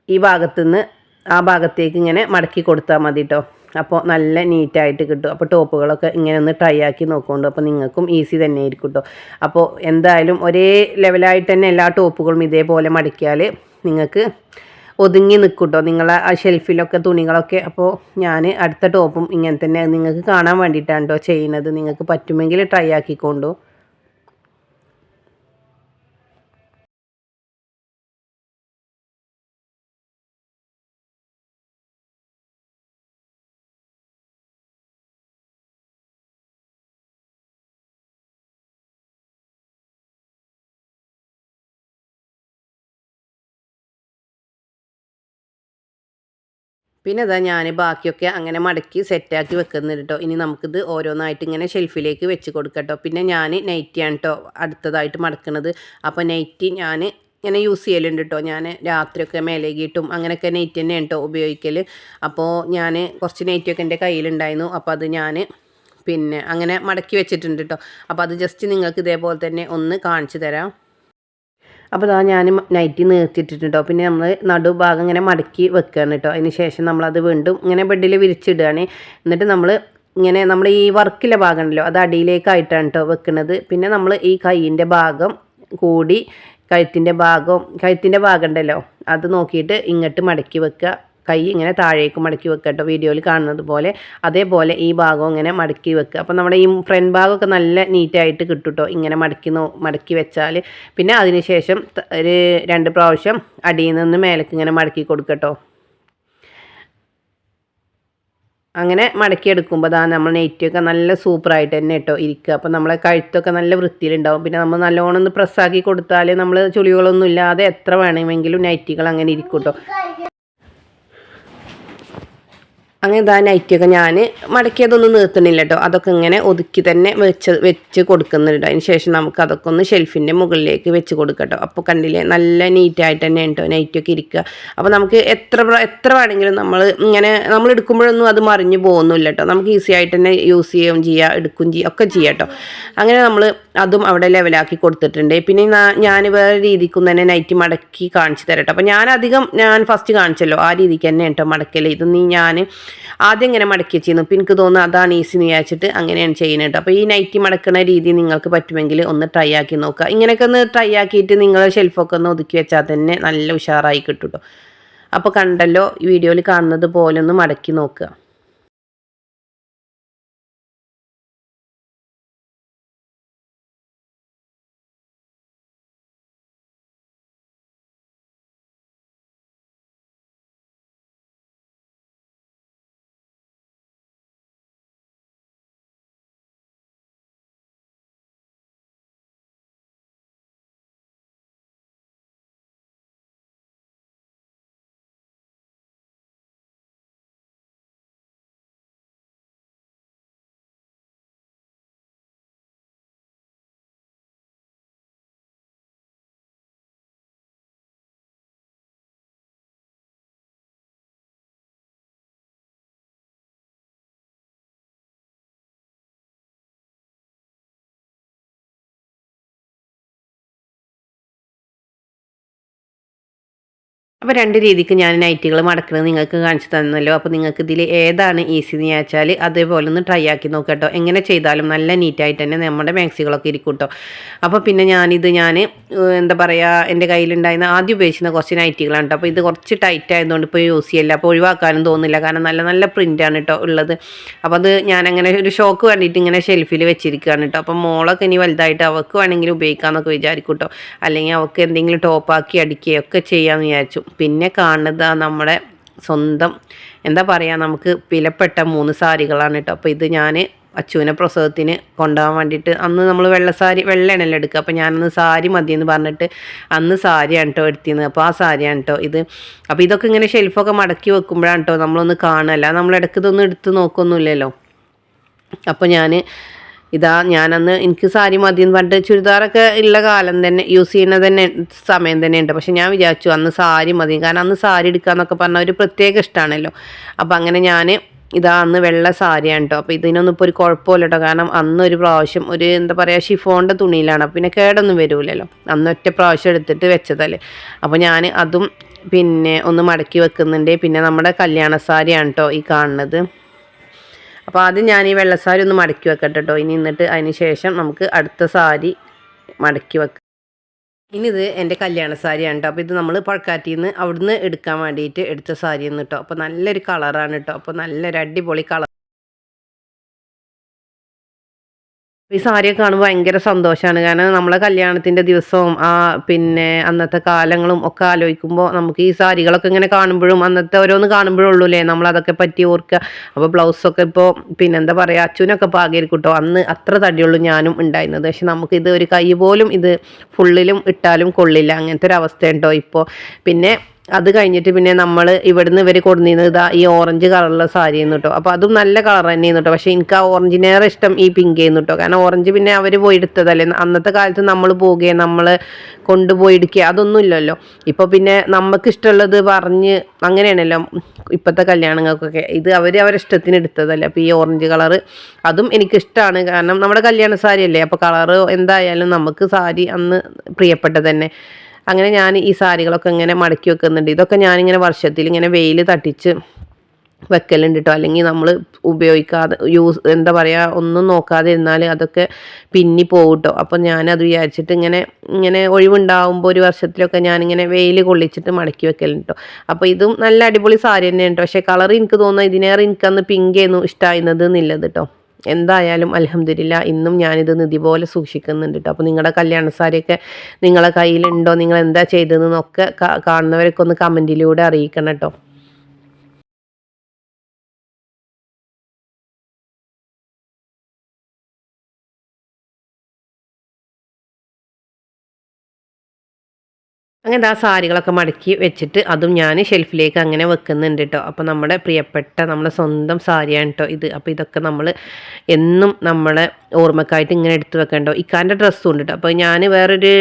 ഈ ഭാഗത്തുനിന്ന് ആ ഭാഗത്തേക്ക് ഇങ്ങനെ മടക്കി കൊടുത്താൽ മതി കേട്ടോ. അപ്പോൾ നല്ല നീറ്റായിട്ട് കിട്ടും. അപ്പോൾ ടോപ്പുകളൊക്കെ ഇങ്ങനെ ഒന്ന് ട്രൈ ആക്കി നോക്കുന്നുണ്ട്. അപ്പോൾ നിങ്ങൾക്കും ഈസി തന്നെ ആയിരിക്കും കേട്ടോ. അപ്പോൾ എന്തായാലും ഒരേ ലെവലായിട്ട് തന്നെ എല്ലാ ടോപ്പുകളും ഇതേപോലെ മടക്കിയാൽ നിങ്ങൾക്ക് ഒതുങ്ങി നിൽക്കും കേട്ടോ നിങ്ങളെ ആ ഷെൽഫിലൊക്കെ തുണികളൊക്കെ. അപ്പോൾ ഞാൻ അടുത്ത ടോപ്പും ഇങ്ങനെ തന്നെ നിങ്ങൾക്ക് കാണാൻ വേണ്ടിയിട്ടാണ് കേട്ടോ ചെയ്യുന്നത്. നിങ്ങൾക്ക് പറ്റുമെങ്കിൽ ട്രൈ ആക്കിക്കൊണ്ടു. പിന്നെ അതാ ഞാൻ ബാക്കിയൊക്കെ അങ്ങനെ മടക്കി സെറ്റാക്കി വെക്കുന്നുണ്ട് കേട്ടോ. ഇനി നമുക്കിത് ഓരോന്നായിട്ട് ഇങ്ങനെ ഷെൽഫിലേക്ക് വെച്ച് കൊടുക്കട്ടോ. പിന്നെ ഞാൻ നൈറ്റിയാണ് കേട്ടോ അടുത്തതായിട്ട് മടക്കുന്നത്. അപ്പോൾ നൈറ്റി ഞാൻ ഇങ്ങനെ യൂസ് ചെയ്യലുണ്ട് കേട്ടോ. ഞാൻ രാത്രിയൊക്കെ മേലേക്കിട്ടും അങ്ങനെയൊക്കെ നൈറ്റ് തന്നെയാണ് കേട്ടോ ഉപയോഗിക്കൽ. അപ്പോൾ ഞാൻ കുറച്ച് നൈറ്റിയൊക്കെ എൻ്റെ കയ്യിലുണ്ടായിരുന്നു. അപ്പോൾ അത് ഞാൻ പിന്നെ അങ്ങനെ മടക്കി വെച്ചിട്ടുണ്ട് കേട്ടോ. അപ്പോൾ അത് ജസ്റ്റ് നിങ്ങൾക്ക് ഇതേപോലെ തന്നെ ഒന്ന് കാണിച്ചു തരാം. അപ്പോൾ അതാ ഞാൻ നൈറ്റി നിർത്തിയിട്ടിട്ടുണ്ടോ. പിന്നെ നമ്മൾ നടുഭാഗം ഇങ്ങനെ മടക്കി വെക്കുകയാണ് കേട്ടോ. അതിന് ശേഷം നമ്മളത് വീണ്ടും ഇങ്ങനെ ബെഡിൽ വിരിച്ചിടുകയാണ്. എന്നിട്ട് നമ്മൾ ഇങ്ങനെ നമ്മൾ ഈ വർക്കിലെ ഭാഗം ഉണ്ടല്ലോ അത് അടിയിലേക്കായിട്ടാണ് കേട്ടോ വെക്കുന്നത്. പിന്നെ നമ്മൾ ഈ കൈയിൻ്റെ ഭാഗം കൂടി കഴുത്തിൻ്റെ ഭാഗം ഉണ്ടല്ലോ അത് നോക്കിയിട്ട് ഇങ്ങോട്ട് മടക്കി വെക്കുക. കൈ ഇങ്ങനെ താഴേക്ക് മടക്കി വെക്കുക കേട്ടോ, വീഡിയോയിൽ കാണുന്നത് പോലെ. അതേപോലെ ഈ ഭാഗം ഇങ്ങനെ മടക്കി വെക്കുക. അപ്പോൾ നമ്മുടെ ഈ ഫ്രണ്ട് ഭാഗമൊക്കെ നല്ല നീറ്റായിട്ട് കിട്ടും കേട്ടോ, ഇങ്ങനെ മടക്കി വെച്ചാൽ. പിന്നെ അതിന് ശേഷം ഒരു 2 പ്രാവശ്യം അടിയിൽ നിന്ന് മേലേക്ക് ഇങ്ങനെ മടക്കി കൊടുക്കട്ടോ. അങ്ങനെ മടക്കിയെടുക്കുമ്പോൾ നമ്മൾ നെറ്റിയൊക്കെ നല്ല സൂപ്പറായിട്ട് തന്നെ കേട്ടോ ഇരിക്കുക. അപ്പോൾ നമ്മളെ കഴുത്തൊക്കെ നല്ല വൃത്തിയിലുണ്ടാവും. പിന്നെ നമ്മൾ നല്ലോണം ഒന്ന് പ്രസ്സാക്കി കൊടുത്താൽ നമ്മൾ ചുളികളൊന്നും ഇല്ലാതെ എത്ര വേണമെങ്കിലും നൈറ്റികൾ അങ്ങനെ ഇരിക്കും കേട്ടോ. അങ്ങനെ നൈറ്റിയൊക്കെ ഞാൻ മടക്കിയതൊന്നും നിർത്തണില്ല കേട്ടോ, അതൊക്കെ ഇങ്ങനെ ഒതുക്കി തന്നെ വെച്ച് കൊടുക്കുന്നുണ്ട്. അതിന് ശേഷം നമുക്ക് അതൊക്കെ ഒന്ന് ഷെൽഫിൻ്റെ മുകളിലേക്ക് വെച്ച് കൊടുക്കട്ടോ. അപ്പോൾ കണ്ടില്ലേ നല്ല നീറ്റായിട്ട് തന്നെ കേട്ടോ നൈറ്റിയൊക്കെ ഇരിക്കുക. അപ്പോൾ നമുക്ക് എത്ര വേണമെങ്കിലും നമ്മൾ എടുക്കുമ്പോഴൊന്നും അത് മറിഞ്ഞു പോകുന്നില്ല കേട്ടോ. നമുക്ക് ഈസി ആയിട്ട് തന്നെ യൂസ് ചെയ്യുകയും എടുക്കുകയും ഒക്കെ ചെയ്യാം കേട്ടോ. അങ്ങനെ നമ്മൾ അതും അവിടെ ലെവലാക്കി കൊടുത്തിട്ടുണ്ട്. പിന്നെ ഞാൻ വേറെ രീതിക്കും തന്നെ നൈറ്റി മടക്കി കാണിച്ചു തരാം കേട്ടോ. അപ്പോൾ ഞാൻ ഫസ്റ്റ് കാണിച്ചല്ലോ ആ രീതിക്ക് തന്നെ കേട്ടോ മടക്കല്. ഇത് ഞാൻ ആദ്യം ഇങ്ങനെ മടക്കി വെച്ചിരുന്നു. അപ്പോൾ എനിക്ക് തോന്നുന്നു അതാണ് ഈസി എന്ന് വിചാരിച്ചിട്ട് അങ്ങനെയാണ് ചെയ്യുന്നത് കേട്ടോ. അപ്പോൾ ഈ നൈറ്റി മടക്കുന്ന രീതി നിങ്ങൾക്ക് പറ്റുമെങ്കിൽ ഒന്ന് ട്രൈ ആക്കി നോക്കുക. ഇങ്ങനെയൊക്കെ ഒന്ന് ട്രൈ ആക്കിയിട്ട് നിങ്ങൾ ഷെൽഫൊക്കെ ഒന്ന് ഒതുക്കി വെച്ചാൽ തന്നെ നല്ല ഉഷാറായി കിട്ടും കേട്ടോ. അപ്പോൾ കണ്ടല്ലോ, ഈ വീഡിയോയിൽ കാണുന്നത് പോലെ ഒന്ന് മടക്കി നോക്കുക. അപ്പോൾ 2 രീതിക്ക് ഞാൻ നൈറ്റികൾ മടക്കുന്നത് നിങ്ങൾക്ക് കാണിച്ചു തന്നല്ലോ. അപ്പോൾ നിങ്ങൾക്ക് ഇതിൽ ഏതാണ് ഈസി എന്ന് ചോദിച്ചാൽ അതേപോലെ ഒന്ന് ട്രൈ ആക്കി നോക്കുക കേട്ടോ. എങ്ങനെ ചെയ്താലും നല്ല നീറ്റായിട്ട് തന്നെ നമ്മുടെ മാക്സികളൊക്കെ ഇരിക്കും കേട്ടോ. അപ്പോൾ പിന്നെ ഞാൻ എന്താ പറയുക, എൻ്റെ കയ്യിലുണ്ടായിരുന്ന ആദ്യം ഉപയോഗിച്ചിരുന്ന കുറച്ച് നൈറ്റികളാണ് കേട്ടോ. അപ്പോൾ ഇത് കുറച്ച് ടൈറ്റ് ആയതുകൊണ്ട് ഇപ്പോൾ യൂസ് ചെയ്യില്ല. അപ്പോൾ ഒഴിവാക്കാനും തോന്നുന്നില്ല, കാരണം നല്ല നല്ല പ്രിൻ്റാണ് കേട്ടോ ഉള്ളത്. അപ്പോൾ അത് ഞാനങ്ങനെ ഒരു ഷോക്ക് വേണ്ടിയിട്ട് ഇങ്ങനെ ഷെൽഫിൽ വെച്ചിരിക്കുകയാണ് കേട്ടോ. അപ്പോൾ മോളൊക്കെ ഇനി വലുതായിട്ട് അവൾക്ക് വേണമെങ്കിലും ഉപയോഗിക്കാമെന്നൊക്കെ വിചാരിക്കും കേട്ടോ. അല്ലെങ്കിൽ അവൾക്ക് എന്തെങ്കിലും ടോപ്പാക്കി അടിക്കുകയൊക്കെ ചെയ്യാമെന്ന് വിചാരിച്ചു. പിന്നെ കാണുന്നത് നമ്മുടെ സ്വന്തം എന്താ പറയുക, നമുക്ക് വിലപ്പെട്ട 3 സാരികളാണ് കേട്ടോ. അപ്പോൾ ഇത് ഞാൻ അച്ചുവിനെ പ്രസവത്തിന് കൊണ്ടുപോകാൻ വേണ്ടിയിട്ട് അന്ന് നമ്മൾ വെള്ളയാണല്ലോ എടുക്കുക. അപ്പോൾ ഞാനന്ന് സാരി മതിയെന്ന് പറഞ്ഞിട്ട് അന്ന് സാരിയാണ് കേട്ടോ എടുത്തിരുന്നത്. അപ്പോൾ ആ സാരിയാണ് കേട്ടോ ഇത്. അപ്പോൾ ഇതൊക്കെ ഇങ്ങനെ ഷെൽഫൊക്കെ മടക്കി വെക്കുമ്പോഴാണ് കേട്ടോ നമ്മളൊന്ന് കാണുമല്ല, നമ്മളിടയ്ക്ക് ഇതൊന്നും എടുത്ത് നോക്കൊന്നുമില്ലല്ലോ. അപ്പോൾ ഞാനന്ന് എനിക്ക് സാരി മതി എന്ന് പറഞ്ഞിട്ട് ചുരിദാറൊക്കെ ഉള്ള കാലം തന്നെ യൂസ് ചെയ്യുന്നത് തന്നെ സമയം തന്നെ ഉണ്ട്. പക്ഷെ ഞാൻ വിചാരിച്ചു അന്ന് സാരി മതി, കാരണം അന്ന് സാരി എടുക്കാന്നൊക്കെ പറഞ്ഞാൽ ഒരു പ്രത്യേക ഇഷ്ടമാണല്ലോ. അപ്പോൾ അങ്ങനെ ഞാൻ അന്ന് വെള്ള സാരിയാണ് കേട്ടോ. അപ്പോൾ ഇതിനൊന്നും ഇപ്പോൾ ഒരു കുഴപ്പമില്ല കേട്ടോ, കാരണം അന്ന് ഒരു പ്രാവശ്യം എന്താ പറയുക ഷിഫോണിൻ്റെ തുണിയിലാണ്, പിന്നെ കേടൊന്നും വരില്ലല്ലോ. അന്ന് ഒറ്റ പ്രാവശ്യം എടുത്തിട്ട് വെച്ചതല്ലേ. അപ്പോൾ ഞാൻ അതും പിന്നെ ഒന്ന് മടക്കി വെക്കുന്നുണ്ട്. പിന്നെ നമ്മുടെ കല്യാണ സാരിയാണ് കേട്ടോ ഈ കാണുന്നത്. അപ്പോൾ ആദ്യം ഞാൻ ഈ വെള്ളസാരി ഒന്ന് മടക്കി വെക്കട്ടെ കേട്ടോ. എന്നിട്ട് അതിന് ശേഷം നമുക്ക് അടുത്ത സാരി മടക്കി വെക്കാം. ഇത് എൻ്റെ കല്യാണ സാരിയാണ് കേട്ടോ. അപ്പോൾ ഇത് നമ്മൾ പഴക്കാറ്റിൽ നിന്ന് അവിടുന്ന് എടുക്കാൻ വേണ്ടിയിട്ട് എടുത്ത സാരിയാണ് കേട്ടോ. അപ്പോൾ നല്ലൊരു കളറാണ് കേട്ടോ. അപ്പോൾ നല്ലൊരു അടിപൊളി കളർ. ഈ സാരിയൊക്കെ കാണുമ്പോൾ ഭയങ്കര സന്തോഷമാണ്, കാരണം നമ്മളെ കല്യാണത്തിൻ്റെ ദിവസവും പിന്നെ അന്നത്തെ കാലങ്ങളും ഒക്കെ ആലോചിക്കുമ്പോൾ നമുക്ക് ഈ സാരികളൊക്കെ ഇങ്ങനെ കാണുമ്പോഴും അന്നത്തെ ഓരോന്ന് കാണുമ്പോഴും ഉള്ളൂല്ലേ നമ്മളതൊക്കെ പറ്റി ഓർക്കുക. അപ്പോൾ ബ്ലൗസൊക്കെ ഇപ്പോൾ പിന്നെന്താ പറയുക, അച്ഛനൊക്കെ പാകിയിരിക്കും കേട്ടോ. അന്ന് അത്ര തടിയുള്ളൂ ഞാനും ഉണ്ടായിരുന്നത്. പക്ഷെ നമുക്കിത് ഒരു കൈ പോലും ഇത് ഫുള്ളിലും ഇട്ടാലും കൊള്ളില്ല, അങ്ങനത്തെ ഒരു അവസ്ഥ ഉണ്ടോ ഇപ്പോൾ. പിന്നെ അത് കഴിഞ്ഞിട്ട് പിന്നെ നമ്മൾ ഇവിടുന്ന് ഇവർ കൊടുന്നിരുന്നത് ഈ ഓറഞ്ച് കളറുള്ള സാരി ആയിരുന്നു കേട്ടോ. അപ്പോൾ അതും നല്ല കളർ തന്നെയായിരുന്നു കേട്ടോ. പക്ഷേ എനിക്ക് ആ ഓറഞ്ചിനേറെ ഇഷ്ടം ഈ പിങ്ക് ആയിരുന്നു കേട്ടോ. കാരണം ഓറഞ്ച് പിന്നെ അവർ പോയി എടുത്തതല്ലേ. അന്നത്തെ കാലത്ത് നമ്മൾ പോവുകയും നമ്മൾ കൊണ്ടുപോയി എടുക്കുക അതൊന്നും ഇല്ലല്ലോ. ഇപ്പോൾ പിന്നെ നമുക്ക് ഇഷ്ടമുള്ളത് പറഞ്ഞ് അങ്ങനെയാണല്ലോ ഇപ്പോഴത്തെ കല്യാണങ്ങൾക്കൊക്കെ. ഇത് അവരെ ഇഷ്ടത്തിന് എടുത്തതല്ലേ. അപ്പോൾ ഈ ഓറഞ്ച് കളറ് അതും എനിക്കിഷ്ടമാണ്, കാരണം നമ്മുടെ കല്യാണ സാരി അല്ലേ. അപ്പോൾ കളറ് എന്തായാലും നമുക്ക് സാരി അന്ന് പ്രിയപ്പെട്ടത് തന്നെ. അങ്ങനെ ഞാൻ ഈ സാരികളൊക്കെ ഇങ്ങനെ മടക്കി വെക്കുന്നുണ്ട്. ഇതൊക്കെ ഞാനിങ്ങനെ വർഷത്തിൽ ഇങ്ങനെ വെയിൽ തട്ടിച്ച് വെക്കലുണ്ട് കേട്ടോ. അല്ലെങ്കിൽ നമ്മൾ ഉപയോഗിക്കാതെ എന്താ പറയുക, ഒന്നും നോക്കാതെ ഇരുന്നാൽ അതൊക്കെ പിന്നി പോകും കേട്ടോ. അപ്പം ഞാനത് വിചാരിച്ചിട്ട് ഇങ്ങനെ ഇങ്ങനെ ഒഴിവുണ്ടാകുമ്പോൾ ഒരു വർഷത്തിലൊക്കെ ഞാനിങ്ങനെ വെയിൽ കൊള്ളിച്ചിട്ട് മടക്കി വെക്കലുണ്ട് കേട്ടോ. അപ്പോൾ ഇതും നല്ല അടിപൊളി സാരി തന്നെയാണ് കേട്ടോ. പക്ഷേ കളർ എനിക്ക് തോന്നുന്നു ഇതിനേറെ എനിക്കന്ന് പിങ്കേന്നു ഇഷ്ടമായിരുന്നത് എന്നുള്ളത് കേട്ടോ. എന്തായാലും അൽഹംദുലില്ലാ ഇന്നും ഞാനിത് നിധി പോലെ സൂക്ഷിക്കുന്നുണ്ട് കേട്ടോ. അപ്പോൾ നിങ്ങളുടെ കല്യാണ സാരിയൊക്കെ നിങ്ങളെ കയ്യിലുണ്ടോ, നിങ്ങൾ എന്താ ചെയ്തതെന്നൊക്കെ കാണുന്നവരൊക്കെ ഒന്ന് കമൻറ്റിലൂടെ അറിയിക്കണം കേട്ടോ. അങ്ങനെ ആ സാരികളൊക്കെ മടക്കി വെച്ചിട്ട് അതും ഞാൻ ഷെൽഫിലേക്ക് അങ്ങനെ വെക്കുന്നുണ്ട് കേട്ടോ. അപ്പോൾ നമ്മുടെ പ്രിയപ്പെട്ട നമ്മുടെ സ്വന്തം സാരിയാണ് കേട്ടോ ഇത്. അപ്പോൾ ഇതൊക്കെ നമ്മൾ എന്നും നമ്മളെ ഓർമ്മക്കായിട്ട് ഇങ്ങനെ എടുത്ത് വെക്കണ്ടോ. ഇക്കാൻ്റെ ഡ്രസ്സും ഉണ്ട് കേട്ടോ. അപ്പോൾ ഞാൻ വേറൊരു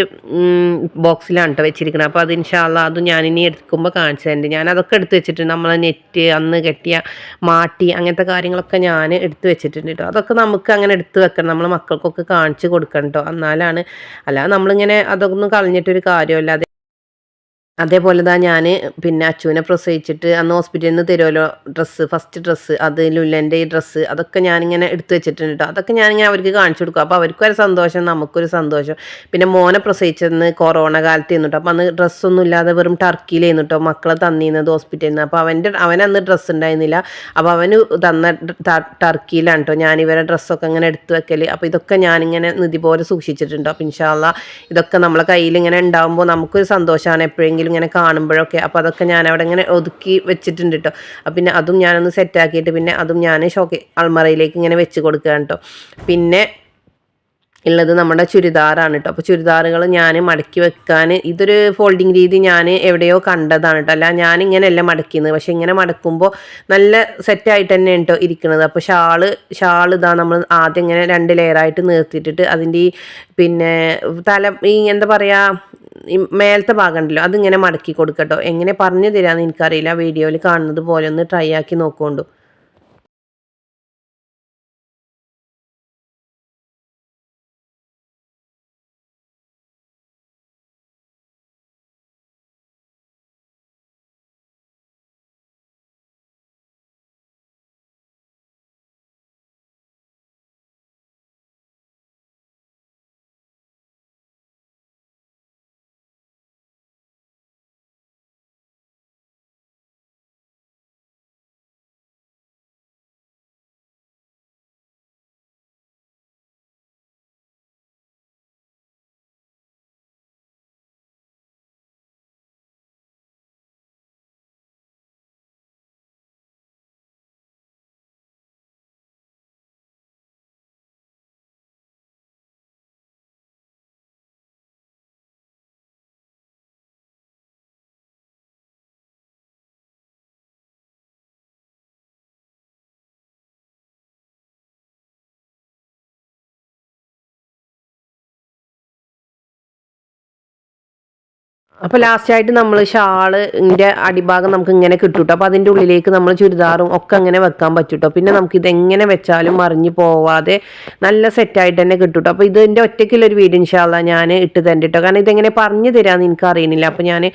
ബോക്സിലാണ് കേട്ടോ വെച്ചിരിക്കുന്നത്. അപ്പോൾ അത് ഇൻഷാ അള്ളാ അതും ഞാനിനി എടുക്കുമ്പോൾ കാണിച്ചു തരുന്നുണ്ട്. ഞാൻ അതൊക്കെ എടുത്ത് വെച്ചിട്ടുണ്ട്. നമ്മളെ നെറ്റ് അന്ന് കെട്ടിയ മാട്ടി അങ്ങനത്തെ കാര്യങ്ങളൊക്കെ ഞാൻ എടുത്ത് വെച്ചിട്ടുണ്ട് കേട്ടോ. അതൊക്കെ നമുക്ക് അങ്ങനെ എടുത്ത് വെക്കണം. നമ്മൾ മക്കൾക്കൊക്കെ കാണിച്ച് കൊടുക്കണം കേട്ടോ. എന്നാലാണ്, അല്ലാതെ നമ്മളിങ്ങനെ അതൊന്നും കളഞ്ഞിട്ടൊരു കാര്യമല്ല. അതേപോലെ തന്നെ ഞാൻ പിന്നെ അച്ചുവിനെ പ്രസവിച്ചിട്ട് അന്ന് ഹോസ്പിറ്റലിൽ നിന്ന് തരുമല്ലോ ഡ്രസ്സ്, ഫസ്റ്റ് ഡ്രസ്സ്, അത് ലുല്ലൻ്റെ ഈ ഡ്രസ്സ്, അതൊക്കെ ഞാനിങ്ങനെ എടുത്തു വെച്ചിട്ടുണ്ട് കേട്ടോ. അതൊക്കെ ഞാനിങ്ങനെ അവർക്ക് കാണിച്ചു കൊടുക്കും. അപ്പോൾ അവർക്കൊരു സന്തോഷം, നമുക്കൊരു സന്തോഷം. പിന്നെ മോനെ പ്രസവിച്ചെന്ന് കൊറോണ കാലത്ത് ചെയ്യുന്നുട്ടോ. അപ്പോൾ അന്ന് ഡ്രസ്സൊന്നും ഇല്ലാതെ വെറും ടർക്കിയിലായിരുന്നു കേട്ടോ മക്കളെ തന്നിരുന്നത് ഹോസ്പിറ്റലിൽ നിന്ന്. അപ്പോൾ അവനന്ന് ഡ്രസ്സ് ഉണ്ടായിരുന്നില്ല. അപ്പോൾ അവന് തന്ന ടർക്കിയിലാണ് കേട്ടോ ഞാനിവരെ ഡ്രസ്സൊക്കെ ഇങ്ങനെ എടുത്ത് വെക്കൽ. അപ്പോൾ ഇതൊക്കെ ഞാനിങ്ങനെ നിധി പോലെ സൂക്ഷിച്ചിട്ടുണ്ട്. അപ്പോൾ ഇൻഷാ അള്ളാ ഇതൊക്കെ നമ്മളെ കയ്യിൽ ഇങ്ങനെ ഉണ്ടാകുമ്പോൾ നമുക്കൊരു സന്തോഷമാണ് എപ്പോഴെങ്കിലും ഇങ്ങനെ കാണുമ്പോഴൊക്കെ. അപ്പോൾ അതൊക്കെ ഞാൻ അവിടെ ഇങ്ങനെ ഒതുക്കി വെച്ചിട്ടുണ്ട് കേട്ടോ. പിന്നെ അതും ഞാനൊന്ന് സെറ്റാക്കിയിട്ട് പിന്നെ അതും ഞാൻ അൾമറയിലേക്ക് ഇങ്ങനെ വെച്ച് കൊടുക്കുകയാണ് കേട്ടോ. പിന്നെ ഉള്ളത് നമ്മുടെ ചുരിദാറാണ് കേട്ടോ. അപ്പോൾ ചുരിദാറുകൾ ഞാൻ മടക്കി വെക്കാൻ ഇതൊരു ഫോൾഡിങ് രീതി ഞാൻ എവിടെയോ കണ്ടതാണ് കേട്ടോ. അല്ല ഞാനിങ്ങനെയല്ല മടക്കുന്നത്, പക്ഷേ ഇങ്ങനെ മടക്കുമ്പോൾ നല്ല സെറ്റായിട്ട് തന്നെ കേട്ടോ ഇരിക്കുന്നത്. അപ്പോൾ ഷാള് ഇതാ നമ്മൾ ആദ്യം ഇങ്ങനെ 2 ലെയറായിട്ട് നിർത്തിയിട്ടിട്ട് അതിൻ്റെ ഈ പിന്നെ ഈ എന്താ പറയുക, ഈ മേലത്തെ ഭാഗം ഉണ്ടല്ലോ അതിങ്ങനെ മടക്കി കൊടുക്കട്ടോ. എങ്ങനെ പറഞ്ഞു തരാമെന്ന് എനിക്കറിയില്ല. വീഡിയോയിൽ കാണുന്നത് പോലെ ഒന്ന് ട്രൈ ആക്കി നോക്കുകൊണ്ടു. അപ്പോൾ ലാസ്റ്റായിട്ട് നമ്മൾ ഷാളിൻ്റെ അടിഭാഗം നമുക്ക് ഇങ്ങനെ കിട്ടും കേട്ടോ. അപ്പോൾ അതിൻ്റെ ഉള്ളിലേക്ക് നമ്മൾ ചുരിദാറും ഒക്കെ അങ്ങനെ വെക്കാൻ പറ്റും കേട്ടോ. പിന്നെ നമുക്ക് ഇതെങ്ങനെ വെച്ചാലും മറിഞ്ഞ് പോവാതെ നല്ല സെറ്റായിട്ട് തന്നെ കിട്ടും കേട്ടോ. അപ്പോൾ ഇതിൻ്റെ ഒറ്റയ്ക്കുള്ളൊരു വീഡിയോ ഇൻഷാ അള്ളാ ഞാൻ ഇട്ട് തരണ്ട കേട്ടോ. കാരണം ഇതെങ്ങനെ പറഞ്ഞു തരാമെന്ന് എനിക്ക് അറിയുന്നില്ല. അപ്പോൾ ഞാൻ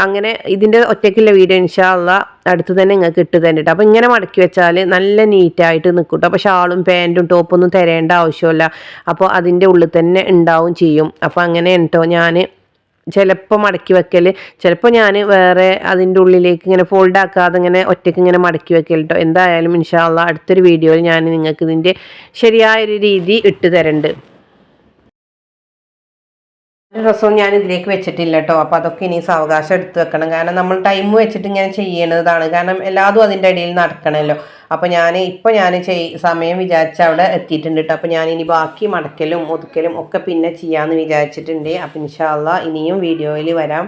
അങ്ങനെ ഇതിൻ്റെ ഒറ്റയ്ക്കുള്ള വീഡിയോ ഇൻഷാ അള്ളാ അടുത്ത് തന്നെ നിങ്ങൾക്ക് ഇട്ട് തരണ്ട കേട്ടോ. അപ്പോൾ ഇങ്ങനെ മടക്കി വെച്ചാൽ നല്ല നീറ്റായിട്ട് നിൽക്കും കേട്ടോ. അപ്പോൾ ഷാളും പാൻറ്റും ടോപ്പൊന്നും തരേണ്ട ആവശ്യമില്ല. അപ്പോൾ അതിൻ്റെ ഉള്ളിൽ തന്നെ ഉണ്ടാവും ചെയ്യും. അപ്പോൾ അങ്ങനെ കേട്ടോ ഞാൻ ചിലപ്പോൾ മടക്കി വെക്കൽ, ചിലപ്പോൾ ഞാൻ വേറെ അതിൻ്റെ ഉള്ളിലേക്ക് ഇങ്ങനെ ഫോൾഡ് ആക്കാതെ ഇങ്ങനെ ഒറ്റയ്ക്ക് ഇങ്ങനെ മടക്കി വെക്കൽ കേട്ടോ. എന്തായാലും ഇൻഷാ അള്ളാ അടുത്തൊരു വീഡിയോയിൽ ഞാൻ നിങ്ങൾക്ക് ഇതിൻ്റെ ശരിയായൊരു രീതി ഇട്ട് തരുന്നുണ്ട്. ഡ്രസ്സൊന്നും ഞാൻ ഇതിലേക്ക് വെച്ചിട്ടില്ല കേട്ടോ. അപ്പോൾ അതൊക്കെ ഇനി സാവകാശം എടുത്ത് വെക്കണം. കാരണം നമ്മൾ ടൈം വെച്ചിട്ട് ഇങ്ങനെ ചെയ്യുന്നതാണ്. കാരണം എല്ലാതും അതിൻ്റെ ഇടയിൽ നടക്കണമല്ലോ. അപ്പോൾ ഞാൻ സമയം വിചാരിച്ച അവിടെ എത്തിയിട്ടുണ്ട് കേട്ടോ. അപ്പോൾ ഞാൻ ഇനി ബാക്കി മടക്കലും ഒതുക്കലും ഒക്കെ പിന്നെ ചെയ്യാമെന്ന് വിചാരിച്ചിട്ടുണ്ട്. അപ്പോൾ ഇൻഷാ അള്ളാ ഇനിയും വീഡിയോയിൽ വരാം.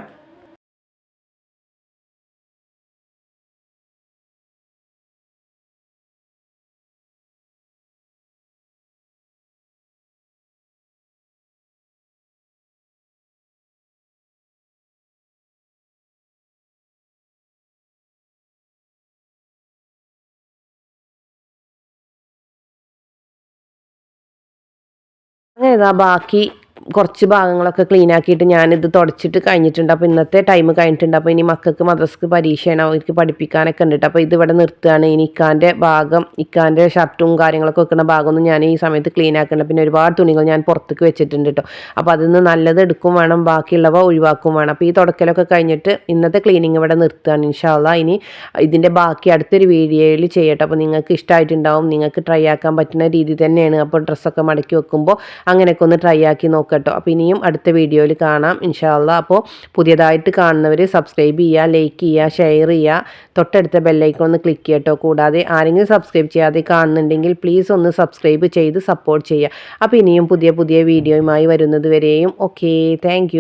അങ്ങനെ ഇതാ ബാക്കി കുറച്ച് ഭാഗങ്ങളൊക്കെ ക്ലീൻ ആക്കിയിട്ട് ഞാനിത് തുടച്ചിട്ട് കഴിഞ്ഞിട്ടുണ്ട്. അപ്പോൾ ഇന്നത്തെ ടൈം കഴിഞ്ഞിട്ടുണ്ട്. അപ്പോൾ ഇനി മക്കൾക്ക് മദ്രസക്ക് പരീക്ഷയാണ്, അവർക്ക് പഠിപ്പിക്കാനൊക്കെ ഉണ്ട്. അപ്പോൾ ഇത് ഇവിടെ നിർത്തുകയാണ്. ഇനി ഇക്കാൻ്റെ ഷർട്ടും കാര്യങ്ങളൊക്കെ വെക്കുന്ന ഭാഗമൊന്നും ഞാൻ ഈ സമയത്ത് ക്ലീൻ ആക്കുന്നില്ല. പിന്നെ ഒരുപാട് തുണികൾ ഞാൻ പുറത്തേക്ക് വെച്ചിട്ടുണ്ട് കേട്ടോ. അപ്പോൾ അതിൽ നിന്ന് നല്ലത് എടുക്കും വേണം, ബാക്കിയുള്ളവ ഒഴിവാക്കും വേണം. അപ്പോൾ ഈ തുടക്കലൊക്കെ കഴിഞ്ഞിട്ട് ഇന്നത്തെ ക്ലീനിങ് ഇവിടെ നിർത്തുകയാണ് ഇൻഷാ അല്ലാ. ഇനി ഇതിൻ്റെ ബാക്കി അടുത്തൊരു വീഡിയോയിൽ ചെയ്യട്ടെ. അപ്പോൾ നിങ്ങൾക്ക് ഇഷ്ടമായിട്ടുണ്ടാവും, നിങ്ങൾക്ക് ട്രൈ ആക്കാൻ പറ്റുന്ന രീതി തന്നെയാണ്. അപ്പോൾ ഡ്രസ്സൊക്കെ മടക്കി വെക്കുമ്പോൾ അങ്ങനെയൊക്കെ ഒന്ന് ട്രൈ ആക്കി നോക്കട്ടോ. അപ്പോൾ ഇനിയും അടുത്ത വീഡിയോയിൽ കാണാം ഇൻഷാ അല്ലാ. അപ്പോൾ പുതിയതായിട്ട് കാണുന്നവർ സബ്സ്ക്രൈബ് ചെയ്യുക, ലൈക്ക് ചെയ്യുക, ഷെയർ ചെയ്യുക, തൊട്ടടുത്ത ബെല്ലൈക്കൺ ഒന്ന് ക്ലിക്ക് ചെയ്യട്ടോ. കൂടാതെ ആരെങ്കിലും സബ്സ്ക്രൈബ് ചെയ്യാതെ കാണുന്നുണ്ടെങ്കിൽ പ്ലീസ് ഒന്ന് സബ്സ്ക്രൈബ് ചെയ്ത് സപ്പോർട്ട് ചെയ്യുക. അപ്പോൾ ഇനിയും പുതിയ വീഡിയോയുമായി വരുന്നത് വരെയും ഓക്കെ, താങ്ക്